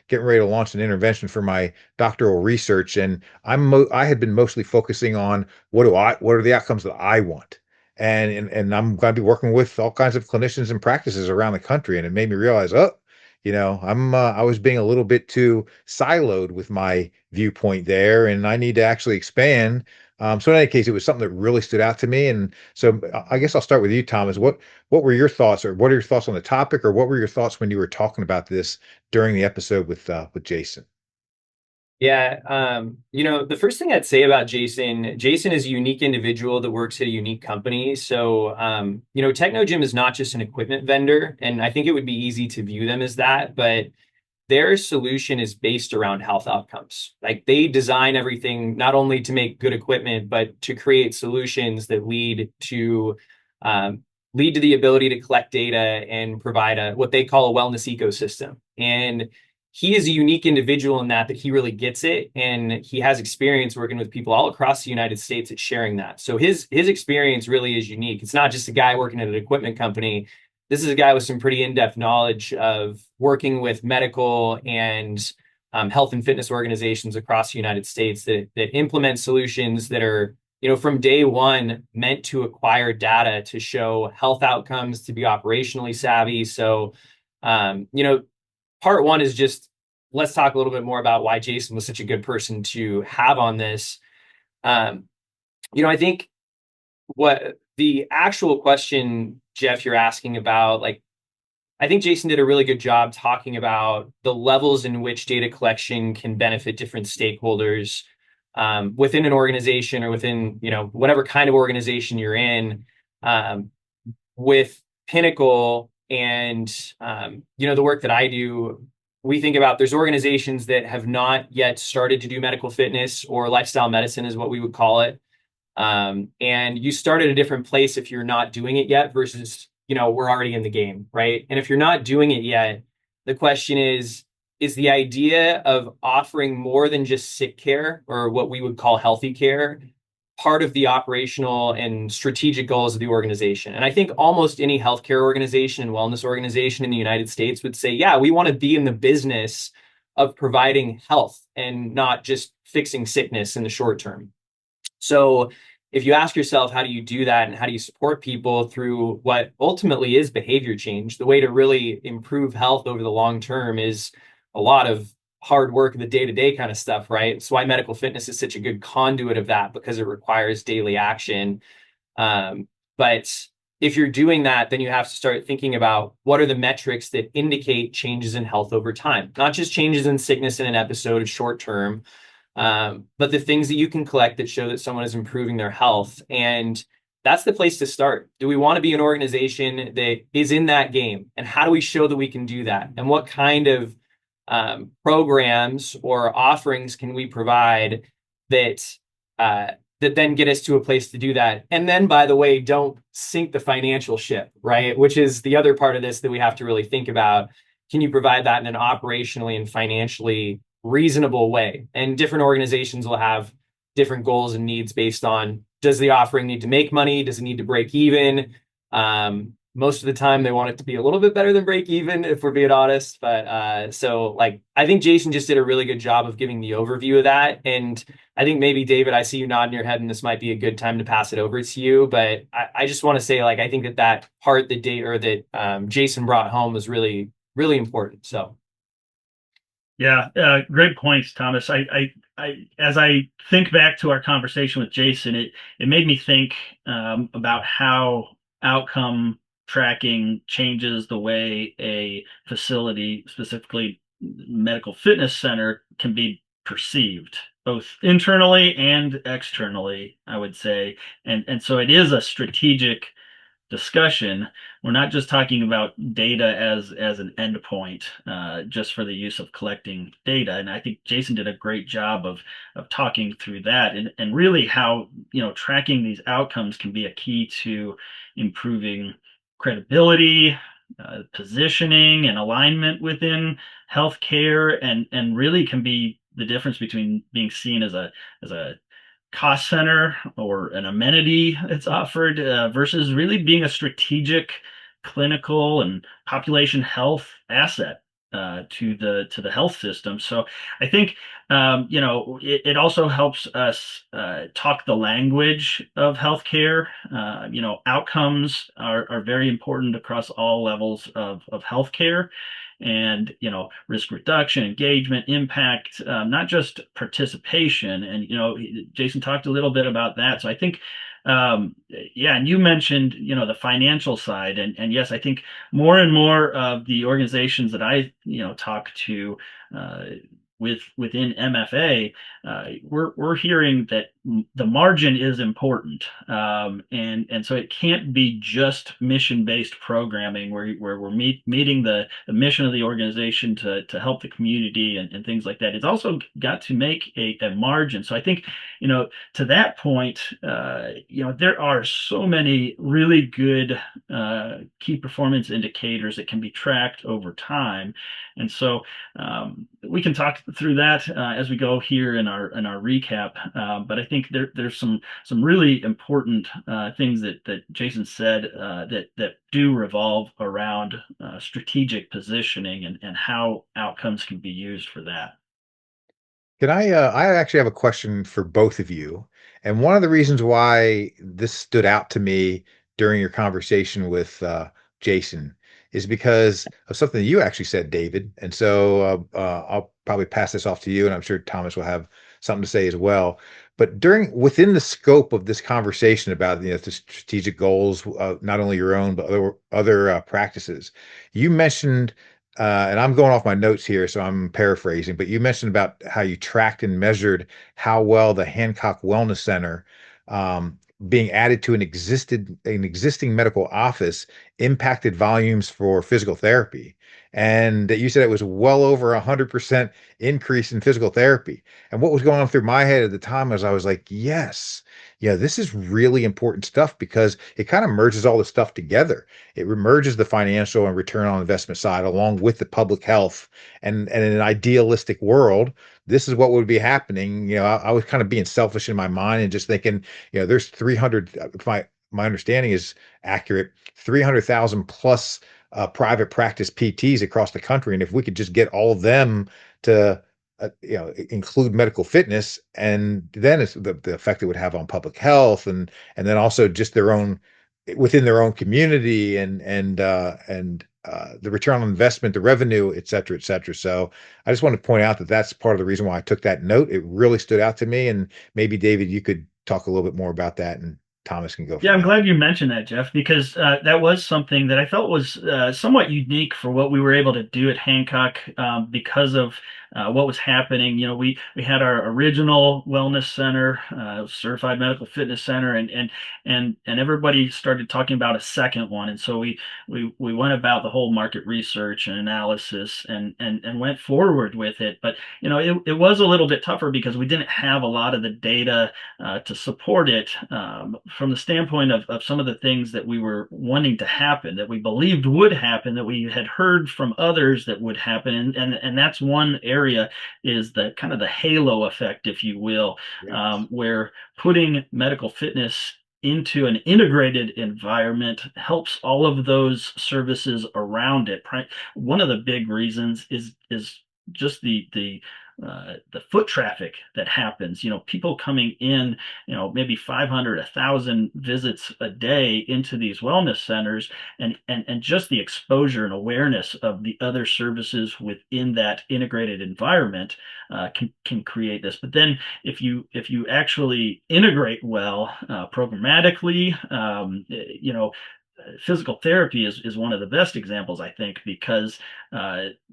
getting ready to launch an intervention for my doctoral research, and I had been mostly focusing on what are the outcomes that I want. And I'm going to be working with all kinds of clinicians and practices around the country. And it made me realize, I was being a little bit too siloed with my viewpoint there, and I need to actually expand. So in any case, it was something that really stood out to me. And so I guess I'll start with you, Thomas. What were your thoughts, or what are your thoughts on the topic, or what were your thoughts when you were talking about this during the episode with Jason? Yeah, the first thing I'd say about Jason is a unique individual that works at a unique company. So, Technogym is not just an equipment vendor, and I think it would be easy to view them as that, but their solution is based around health outcomes. Like, they design everything not only to make good equipment, but to create solutions that lead to the ability to collect data and provide what they call a wellness ecosystem. And he is a unique individual in that he really gets it, and he has experience working with people all across the United States at sharing that. So his experience really is unique. It's not just a guy working at an equipment company. This is a guy with some pretty in-depth knowledge of working with medical and health and fitness organizations across the United States that implement solutions that are, from day one, meant to acquire data to show health outcomes, to be operationally savvy. So, part 1 is just, let's talk a little bit more about why Jason was such a good person to have on this. I think what the actual question, Jeff, you're asking about, I think Jason did a really good job talking about the levels in which data collection can benefit different stakeholders within an organization, or within, whatever kind of organization you're in. With Pinnacle and, the work that I do, we think about, there's organizations that have not yet started to do medical fitness, or lifestyle medicine is what we would call it. And you start at a different place if you're not doing it yet versus, we're already in the game, right? And if you're not doing it yet, the question is the idea of offering more than just sick care or what we would call healthy care part of the operational and strategic goals of the organization? And I think almost any healthcare organization and wellness organization in the United States would say, yeah, we want to be in the business of providing health and not just fixing sickness in the short term. So if you ask yourself, how do you do that and how do you support people through what ultimately is behavior change? The way to really improve health over the long term is a lot of hard work, the day-to-day kind of stuff, right? It's why medical fitness is such a good conduit of that, because it requires daily action. But if you're doing that, then you have to start thinking about what are the metrics that indicate changes in health over time, not just changes in sickness in an episode short term, but the things that you can collect that show that someone is improving their health. And that's the place to start. Do we want to be an organization that is in that game? And how do we show that we can do that? And what kind of programs or offerings can we provide that that then get us to a place to do that? And then, by the way, don't sink the financial ship, right? Which is the other part of this that we have to really think about. Can you provide that in an operationally and financially reasonable way? And different organizations will have different goals and needs based on, does the offering need to make money? Does it need to break even? Most of the time they want it to be a little bit better than break even, if we're being honest. But so I think Jason just did a really good job of giving the overview of that. And I think maybe David, I see you nodding your head and this might be a good time to pass it over to you. But I just want to say, I think that part that Jason brought home was really, really important. So. Yeah, great points, Thomas. As I think back to our conversation with Jason, it made me think about how outcome tracking changes the way a facility, specifically medical fitness center, can be perceived, both internally and externally, I would say. And so it is a strategic discussion. We're not just talking about data as an endpoint, just for the use of collecting data. And I think Jason did a great job of talking through that, and really how tracking these outcomes can be a key to improving credibility, positioning, and alignment within healthcare, and really can be the difference between being seen as a cost center or an amenity that's offered, versus really being a strategic clinical and population health asset to the health system. So I think it also helps us talk the language of healthcare. Outcomes are very important across all levels of healthcare, and risk reduction, engagement, impact, not just participation. And Jason talked a little bit about that. So I think yeah, and you mentioned the financial side, and yes, I think more and more of the organizations that I talk to within MFA, we're hearing that the margin is important, and so it can't be just mission-based programming where we're meeting the mission of the organization to help the community and things like that. It's also got to make a margin. So I think to that point, there are so many really good key performance indicators that can be tracked over time, and so we can talk through that as we go here in our recap. But I think there's some really important things that Jason said that do revolve around strategic positioning and how outcomes can be used for that. Can I actually have a question for both of you. And one of the reasons why this stood out to me during your conversation with Jason is because of something that you actually said, David. And so I'll probably pass this off to you, and I'm sure Thomas will have something to say as well. But within the scope of this conversation about the strategic goals, not only your own but other practices, you mentioned, and I'm going off my notes here, so I'm paraphrasing, but you mentioned about how you tracked and measured how well the Hancock Wellness Center being added to an existing medical office impacted volumes for physical therapy. And you said it was well over 100% increase in physical therapy. And what was going on through my head at the time was I was like, yes, yeah, this is really important stuff because it kind of merges all the stuff together. It merges the financial and return on investment side along with the public health. And in an idealistic world, this is what would be happening. I was kind of being selfish in my mind and just thinking, there's 300, if my understanding is accurate, 300,000 plus private practice PTs across the country. And if we could just get all of them to include medical fitness, and then it's the effect it would have on public health, and then also just their own within their own community, and the return on investment, the revenue, et cetera, et cetera. So I just want to point out that that's part of the reason why I took that note. It really stood out to me, and maybe David, you could talk a little bit more about that, and Thomas can go Yeah, from I'm there. glad you mentioned that, Jeff, because that was something that I felt was somewhat unique for what we were able to do at Hancock because of what was happening. We had our original wellness center, certified medical fitness center, and everybody started talking about a second one, and so we went about the whole market research and analysis and went forward with it. But it was a little bit tougher because we didn't have a lot of the data to support it from the standpoint of some of the things that we were wanting to happen, that we believed would happen, that we had heard from others that would happen. And that's one area, is the kind of the halo effect, if you will, Yes. where putting medical fitness into an integrated environment helps all of those services around it. One of the big reasons is just the foot traffic that happens. People coming in, maybe 500, 1,000 visits a day into these wellness centers, and just the exposure and awareness of the other services within that integrated environment can create this. But then if you actually integrate well, programmatically, physical therapy is one of the best examples, I think, because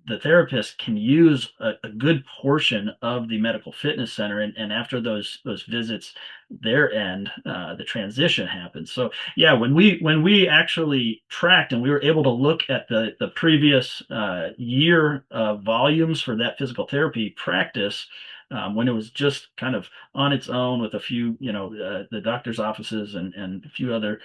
the therapist can use a good portion of the medical fitness center, and after those visits, their end, the transition happens. So yeah, when we actually tracked and we were able to look at the previous year volumes for that physical therapy practice. When it was just kind of on its own with a few, the doctor's offices and a few other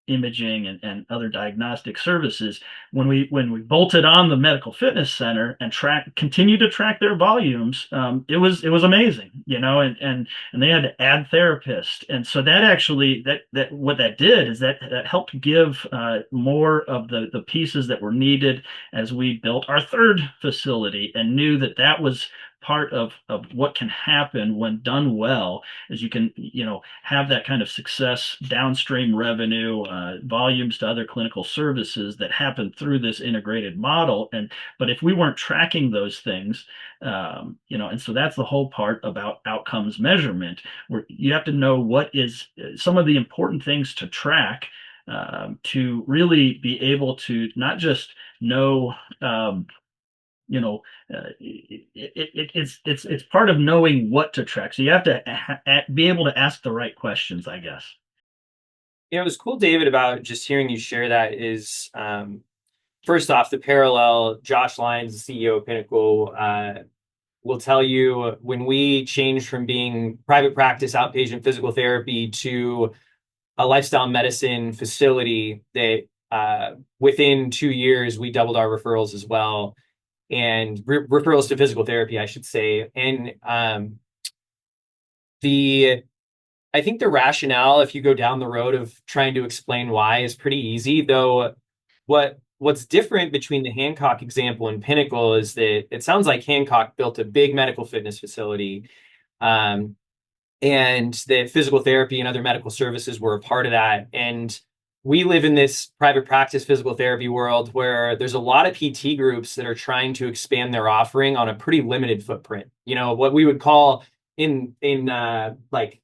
imaging and other diagnostic services, when we bolted on the medical fitness center and continue to track their volumes, it was amazing, and they had to add therapists, and so that actually that what that did is that helped give more of the pieces that were needed as we built our third facility, and knew that was part of what can happen when done well, is you can have that kind of success, downstream revenue, volumes to other clinical services that happen through this integrated model. But if we weren't tracking those things, and so that's the whole part about outcomes measurement, where you have to know what is some of the important things to track, to really be able to not just know, it's part of knowing what to track. So you have to be able to ask the right questions, I guess. Yeah, it was cool, David, about just hearing you share that is, first off, the parallel. Josh Lyons, the CEO of Pinnacle, will tell you, when we changed from being private practice outpatient physical therapy to a lifestyle medicine facility, that within 2 years, we doubled our referrals as well. And referrals to physical therapy, I should say. And I think the rationale, if you go down the road of trying to explain why, is pretty easy. Though what's different between the Hancock example and Pinnacle is that it sounds like Hancock built a big medical fitness facility, and that physical therapy and other medical services were a part of that. And we live in this private practice physical therapy world where there's a lot of PT groups that are trying to expand their offering on a pretty limited footprint. What we would call in like,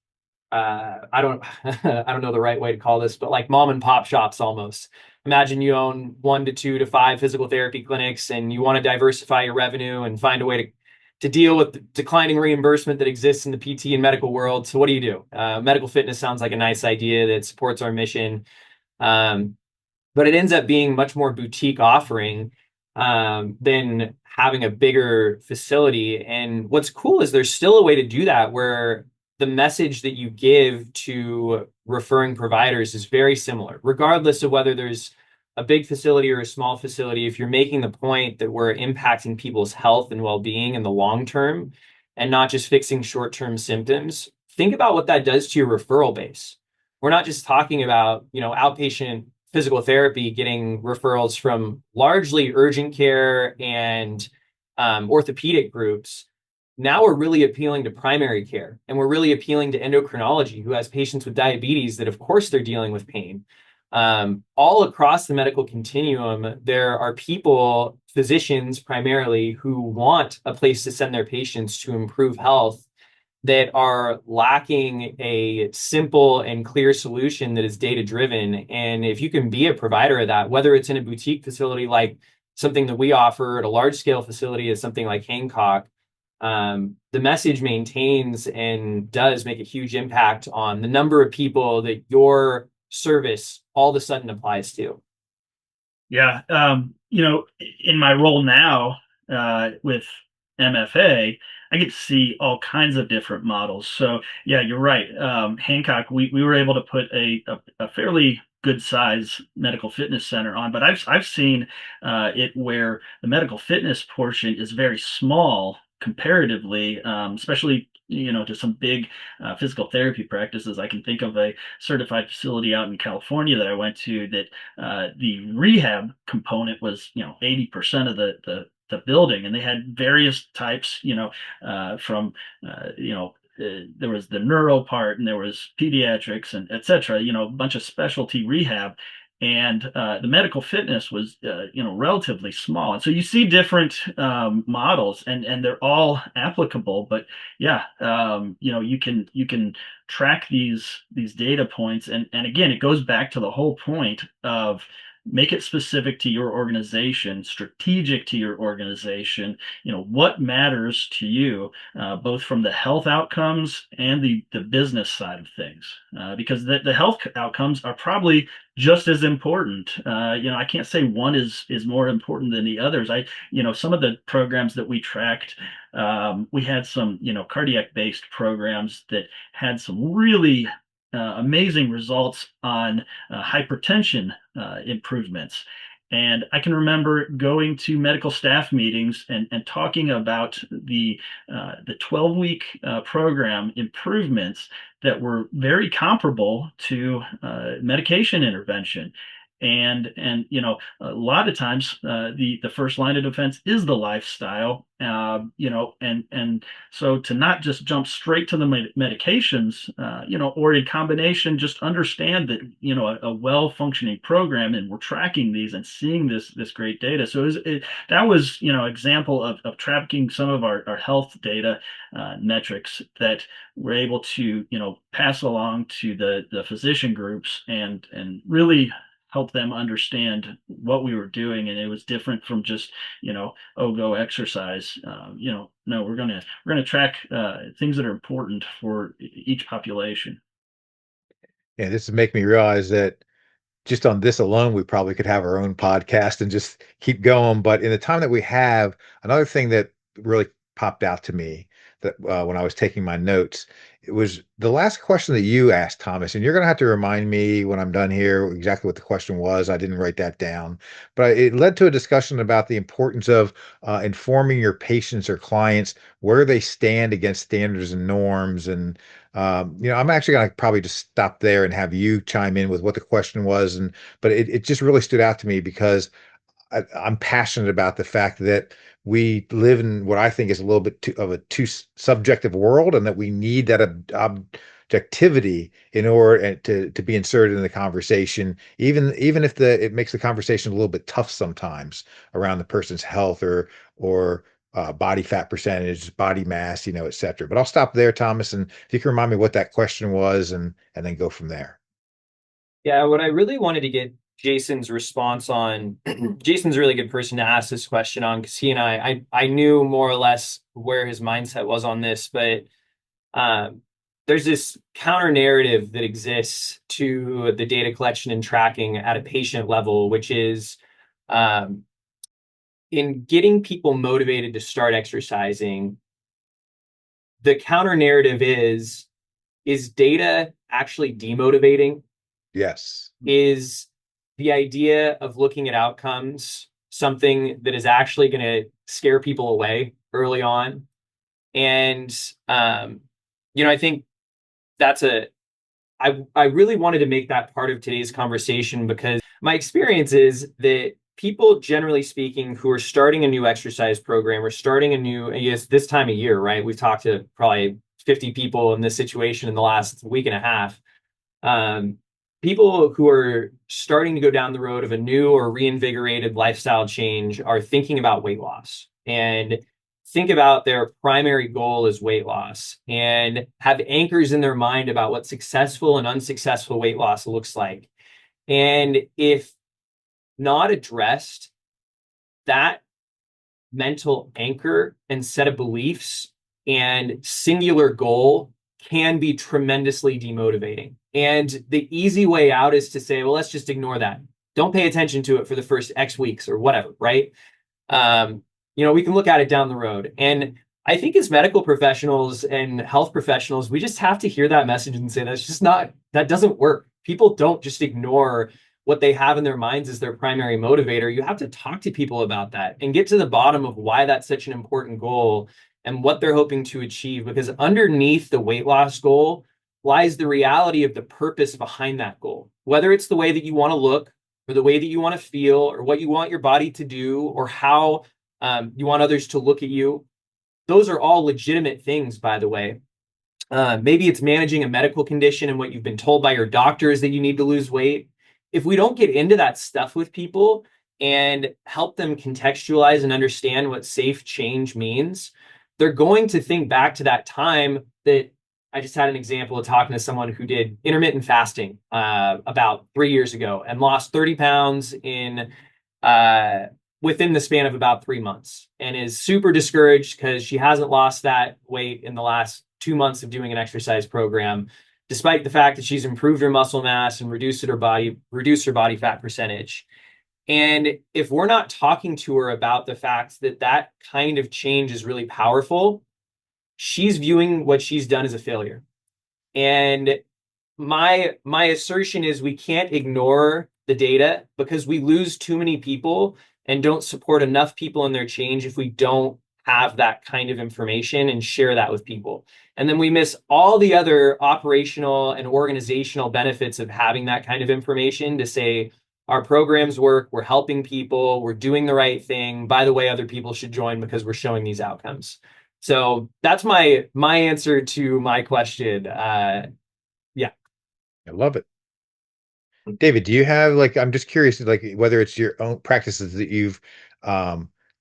I don't I don't know the right way to call this, but like mom and pop shops almost. Imagine you own 1 to 2 to 5 physical therapy clinics, and you want to diversify your revenue and find a way to to deal with the declining reimbursement that exists in the PT and medical world. So what do you do? Medical fitness sounds like a nice idea that supports our mission. But it ends up being much more boutique offering than having a bigger facility. And what's cool is there's still a way to do that where the message that you give to referring providers is very similar, regardless of whether there's a big facility or a small facility. If you're making the point that we're impacting people's health and well-being in the long term and not just fixing short-term symptoms, think about what that does to your referral base. We're not just talking about, outpatient physical therapy getting referrals from largely urgent care and orthopedic groups. Now we're really appealing to primary care, and we're really appealing to endocrinology, who has patients with diabetes that, of course, they're dealing with pain. All across the medical continuum, there are people, physicians primarily, who want a place to send their patients to improve health, that are lacking a simple and clear solution that is data driven. And if you can be a provider of that, whether it's in a boutique facility like something that we offer, at a large scale facility as something like Hancock, the message maintains and does make a huge impact on the number of people that your service all of a sudden applies to. Yeah. In my role now with MFA, I get to see all kinds of different models. So yeah, you're right. Hancock, we were able to put a fairly good size medical fitness center on, but I've seen it where the medical fitness portion is very small comparatively, especially to some big physical therapy practices. I can think of a certified facility out in California that I went to that the rehab component was 80% of the building, and they had various types, from there was the neuro part, and there was pediatrics, and etc. A bunch of specialty rehab, and the medical fitness was relatively small. And so you see different models, and they're all applicable. But yeah, you can track these data points, and again, it goes back to the whole point of make it specific to your organization, strategic to your organization. What matters to you, both from the health outcomes and the business side of things, because the health outcomes are probably just as important. I can't say one is more important than the others. Some of the programs that we tracked, we had some cardiac based programs that had some really amazing results on hypertension improvements. And I can remember going to medical staff meetings and talking about the 12-week program improvements that were very comparable to medication intervention. And a lot of times the first line of defense is the lifestyle, and so to not just jump straight to the medications, or in combination, just understand that a well-functioning program, and we're tracking these and seeing this great data. So that was example of tracking some of our health data metrics that we're able to pass along to the physician groups and really help them understand what we were doing. And it was different from just go exercise. No, we're gonna track things that are important for each population. Yeah, this is making me realize that just on this alone, we probably could have our own podcast and just keep going. But in the time that we have, another thing that really popped out to me that when I was taking my notes, it was the last question that you asked, Thomas, and you're going to have to remind me when I'm done here exactly what the question was. I didn't write that down, but it led to a discussion about the importance of informing your patients or clients where they stand against standards and norms. And I'm actually going to probably just stop there and have you chime in with what the question was. But it just really stood out to me because I'm passionate about the fact that we live in what I think is a little bit of a too subjective world, and that we need that objectivity in order to be inserted in the conversation, even if it makes the conversation a little bit tough sometimes around the person's health or body fat percentage, body mass, et cetera. But I'll stop there, Thomas, and if you can remind me what that question was, and then go from there. Yeah, what I really wanted to get Jason's response on, Jason's a really good person to ask this question on, because he and I knew more or less where his mindset was on this, but um, there's this counter narrative that exists to the data collection and tracking at a patient level, which is um, in getting people motivated to start exercising. The counter narrative is data actually demotivating? Yes. Is the idea of looking at outcomes something that is actually going to scare people away early on? And I think that's I really wanted to make that part of today's conversation because my experience is that people, generally speaking, who are starting a new exercise program or starting a new, yes, this time of year, right? We've talked to probably 50 people in this situation in the last week and a half. Um, People who are starting to go down the road of a new or reinvigorated lifestyle change are thinking about weight loss and think about their primary goal is weight loss and have anchors in their mind about what successful and unsuccessful weight loss looks like. And if not addressed, that mental anchor and set of beliefs and singular goal can be tremendously demotivating. And the easy way out is to say, well, let's just ignore that. Don't pay attention to it for the first X weeks or whatever, right? We can look at it down the road. And I think as medical professionals and health professionals, we just have to hear that message and say, that doesn't work. People don't just ignore what they have in their minds as their primary motivator. You have to talk to people about that and get to the bottom of why that's such an important goal and what they're hoping to achieve. Because underneath the weight loss goal lies the reality of the purpose behind that goal, whether it's the way that you want to look or the way that you want to feel or what you want your body to do or how you want others to look at you. Those are all legitimate things, by the way. Maybe it's managing a medical condition and what you've been told by your doctor is that you need to lose weight. If we don't get into that stuff with people and help them contextualize and understand what safe change means, they're going to think back to that time that I just had an example of talking to someone who did intermittent fasting about 3 years ago and lost 30 pounds in within the span of about 3 months and is super discouraged because she hasn't lost that weight in the last 2 months of doing an exercise program, despite the fact that she's improved her muscle mass and reduced her body fat percentage. And if we're not talking to her about the fact that that kind of change is really powerful, she's viewing what she's done as a failure. And my assertion is we can't ignore the data because we lose too many people and don't support enough people in their change if we don't have that kind of information and share that with people. And then we miss all the other operational and organizational benefits of having that kind of information to say, our programs work, we're helping people, we're doing the right thing. By the way, other people should join because we're showing these outcomes. So that's my answer to my question. Yeah. I love it. David, do you have I'm just curious, whether it's your own practices that you've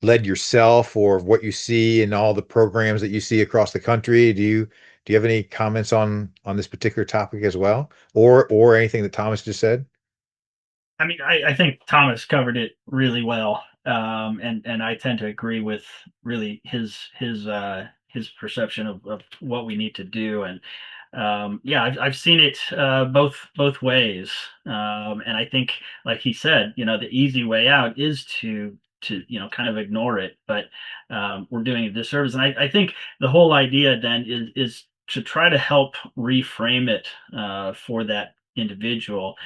led yourself or what you see in all the programs that you see across the country. Do you have any comments on this particular topic as well, or anything that Thomas just said? I mean, I think Thomas covered it really well, and I tend to agree with really his perception of what we need to do, and yeah, I've seen it both ways, and I think, like he said, the easy way out is to kind of ignore it, but we're doing a disservice, and I think the whole idea then is to try to help reframe it for that individual,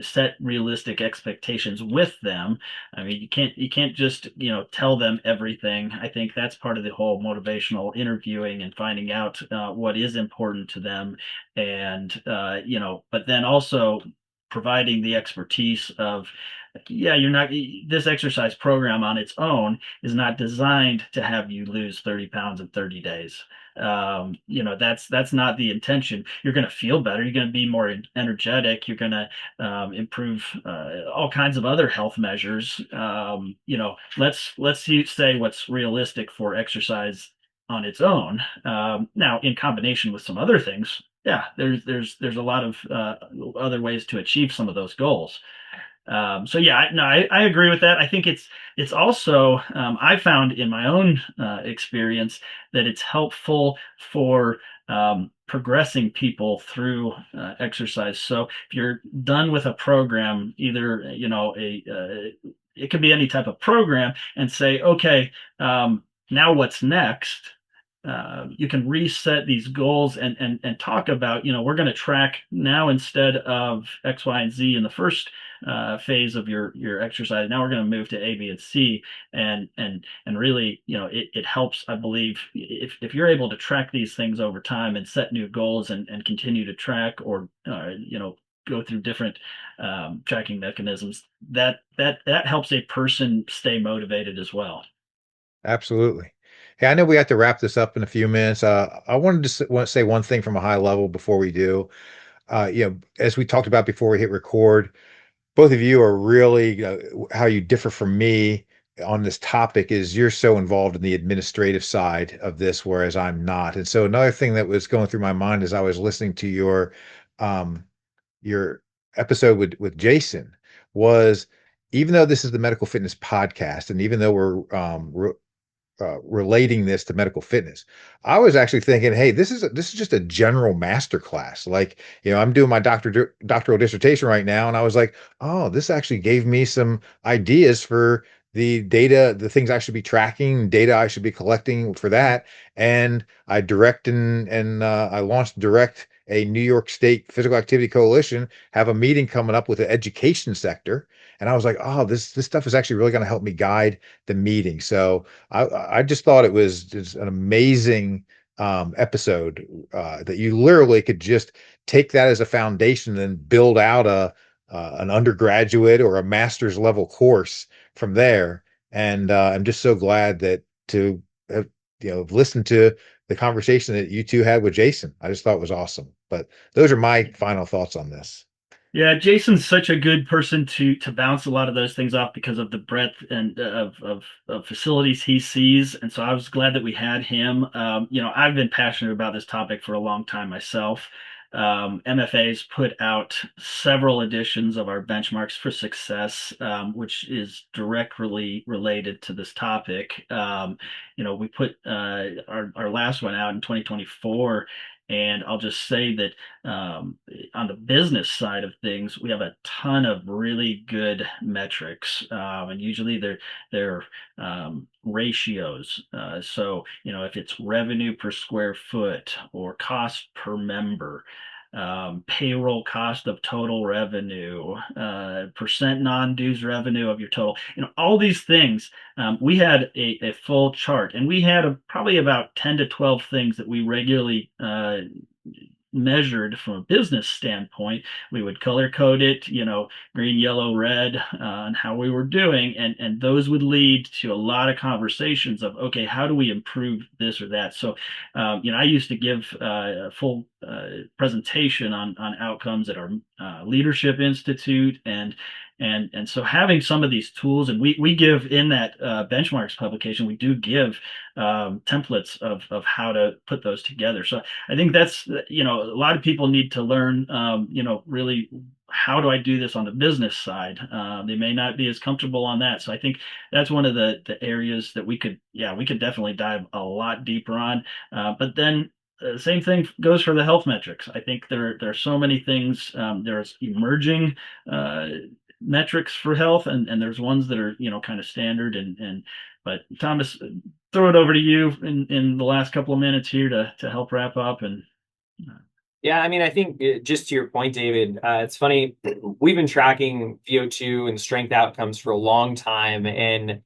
set realistic expectations with them. I mean, you can't just tell them everything. I think that's part of the whole motivational interviewing and finding out what is important to them, and but then also providing the expertise of, yeah, you're not, this exercise program on its own is not designed to have you lose 30 pounds in 30 days. That's not the intention. You're going to feel better. You're going to be more energetic. You're going to improve all kinds of other health measures. Let's say what's realistic for exercise on its own. Now, in combination with some other things, yeah, there's a lot of other ways to achieve some of those goals. So yeah, I agree with that. I think it's also I found in my own experience that it's helpful for progressing people through exercise. So if you're done with a program, either it could be any type of program, and say, okay, now what's next? You can reset these goals and talk about, we're going to track now instead of X, Y, and Z in the first phase of your exercise. Now we're going to move to A, B, and C, and really, it helps. I believe if you're able to track these things over time and set new goals and continue to track or go through different tracking mechanisms, that helps a person stay motivated as well. Absolutely. Hey, I know we have to wrap this up in a few minutes. I wanted to want to say one thing from a high level before we do. As we talked about before we hit record, both of you are really how you differ from me on this topic is you're so involved in the administrative side of this, whereas I'm not. And so another thing that was going through my mind as I was listening to um, your episode with Jason was even though this is the medical fitness podcast, and even though we're relating this to medical fitness. I was actually thinking, hey, this is just a general master class. Like, I'm doing my doctoral dissertation right now, and I was like, oh, this actually gave me some ideas for the data, the things I should be tracking, data I should be collecting for that. And I direct and I launched direct a New York State Physical Activity Coalition, have a meeting coming up with the education sector. And I was like, oh, this stuff is actually really going to help me guide the meeting. So I just thought it was just an amazing episode that you literally could just take that as a foundation and build out an undergraduate or a master's level course from there. And I'm just so glad that to have listened to the conversation that you two had with Jason. I just thought it was awesome. But those are my final thoughts on this. Yeah, Jason's such a good person to bounce a lot of those things off because of the breadth and of facilities he sees, and so I was glad that we had him. I've been passionate about this topic for a long time myself. MFA's put out several editions of our benchmarks for success, which is directly related to this topic. We put our last one out in 2024. And I'll just say that on the business side of things, we have a ton of really good metrics, and usually they're ratios. So if it's revenue per square foot or cost per member, payroll cost of total revenue, percent non-dues revenue of your total, all these things. We had a full chart, and we had probably about 10 to 12 things that we regularly measured from a business standpoint. We would color code it, green, yellow, red, and how we were doing, and those would lead to a lot of conversations of, okay, how do we improve this or that? So, I used to give a full presentation on outcomes at our leadership institute, and so having some of these tools, and we give in that benchmarks publication, we do give templates of how to put those together. So I think that's, a lot of people need to learn, really, how do I do this on the business side? They may not be as comfortable on that. So I think that's one of the areas that we could definitely dive a lot deeper on. But then same thing goes for the health metrics. I think there are so many things. There's emerging metrics for health, and there's ones that are kind of standard. But Thomas, throw it over to you in the last couple of minutes here to help wrap up. And Yeah, I mean, I think just to your point, David, it's funny. We've been tracking VO2 and strength outcomes for a long time, and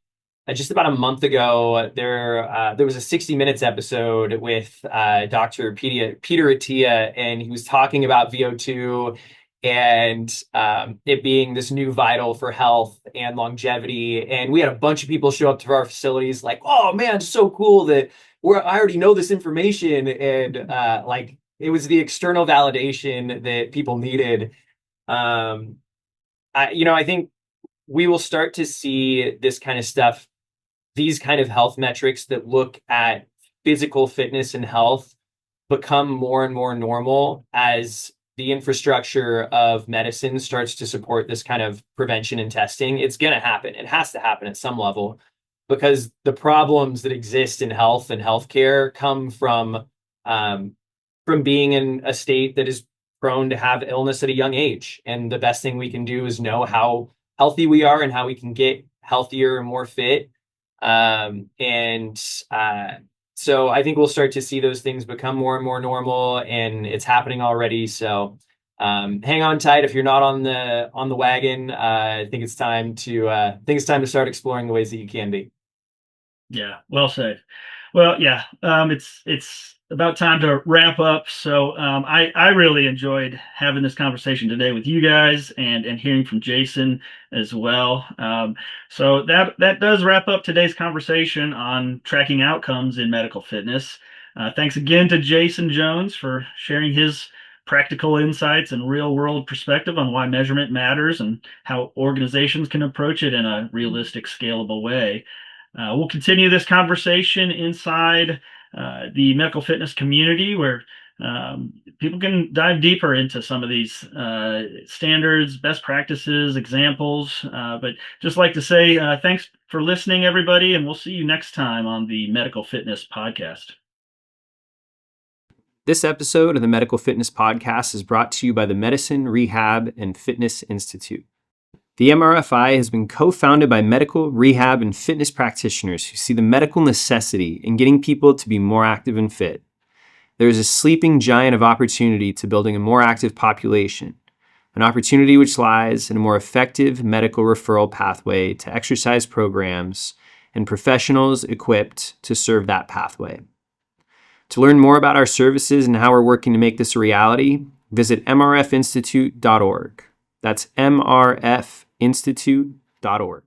just about a month ago, there was a 60 Minutes episode with Dr. Peter Attia, and he was talking about VO2 and it being this new vital for health and longevity. And we had a bunch of people show up to our facilities like, oh man, it's so cool that I already know this information. And like, it was the external validation that people needed. I think we will start to see this kind of stuff, these kind of health metrics that look at physical fitness and health become more and more normal as the infrastructure of medicine starts to support this kind of prevention and testing, it's going to happen. It has to happen at some level, because the problems that exist in health and healthcare come from being in a state that is prone to have illness at a young age. And the best thing we can do is know how healthy we are and how we can get healthier and more fit. So I think we'll start to see those things become more and more normal, and it's happening already. So hang on tight if you're not on the wagon. I think it's time to start exploring the ways that you can be. Yeah, well said. Well, yeah, it's about time to wrap up. So I really enjoyed having this conversation today with you guys and hearing from Jason as well. So that does wrap up today's conversation on tracking outcomes in medical fitness. Thanks again to Jason Jones for sharing his practical insights and real world perspective on why measurement matters and how organizations can approach it in a realistic, scalable way. We'll continue this conversation inside the medical fitness community, where people can dive deeper into some of these standards, best practices, examples. But just like to say thanks for listening, everybody, and we'll see you next time on the Medical Fitness Podcast. This episode of the Medical Fitness Podcast is brought to you by the Medicine, Rehab, and Fitness Institute. The MRFI has been co-founded by medical, rehab, and fitness practitioners who see the medical necessity in getting people to be more active and fit. There is a sleeping giant of opportunity to building a more active population, an opportunity which lies in a more effective medical referral pathway to exercise programs and professionals equipped to serve that pathway. To learn more about our services and how we're working to make this a reality, visit mrfinstitute.org. That's mrfinstitute.org.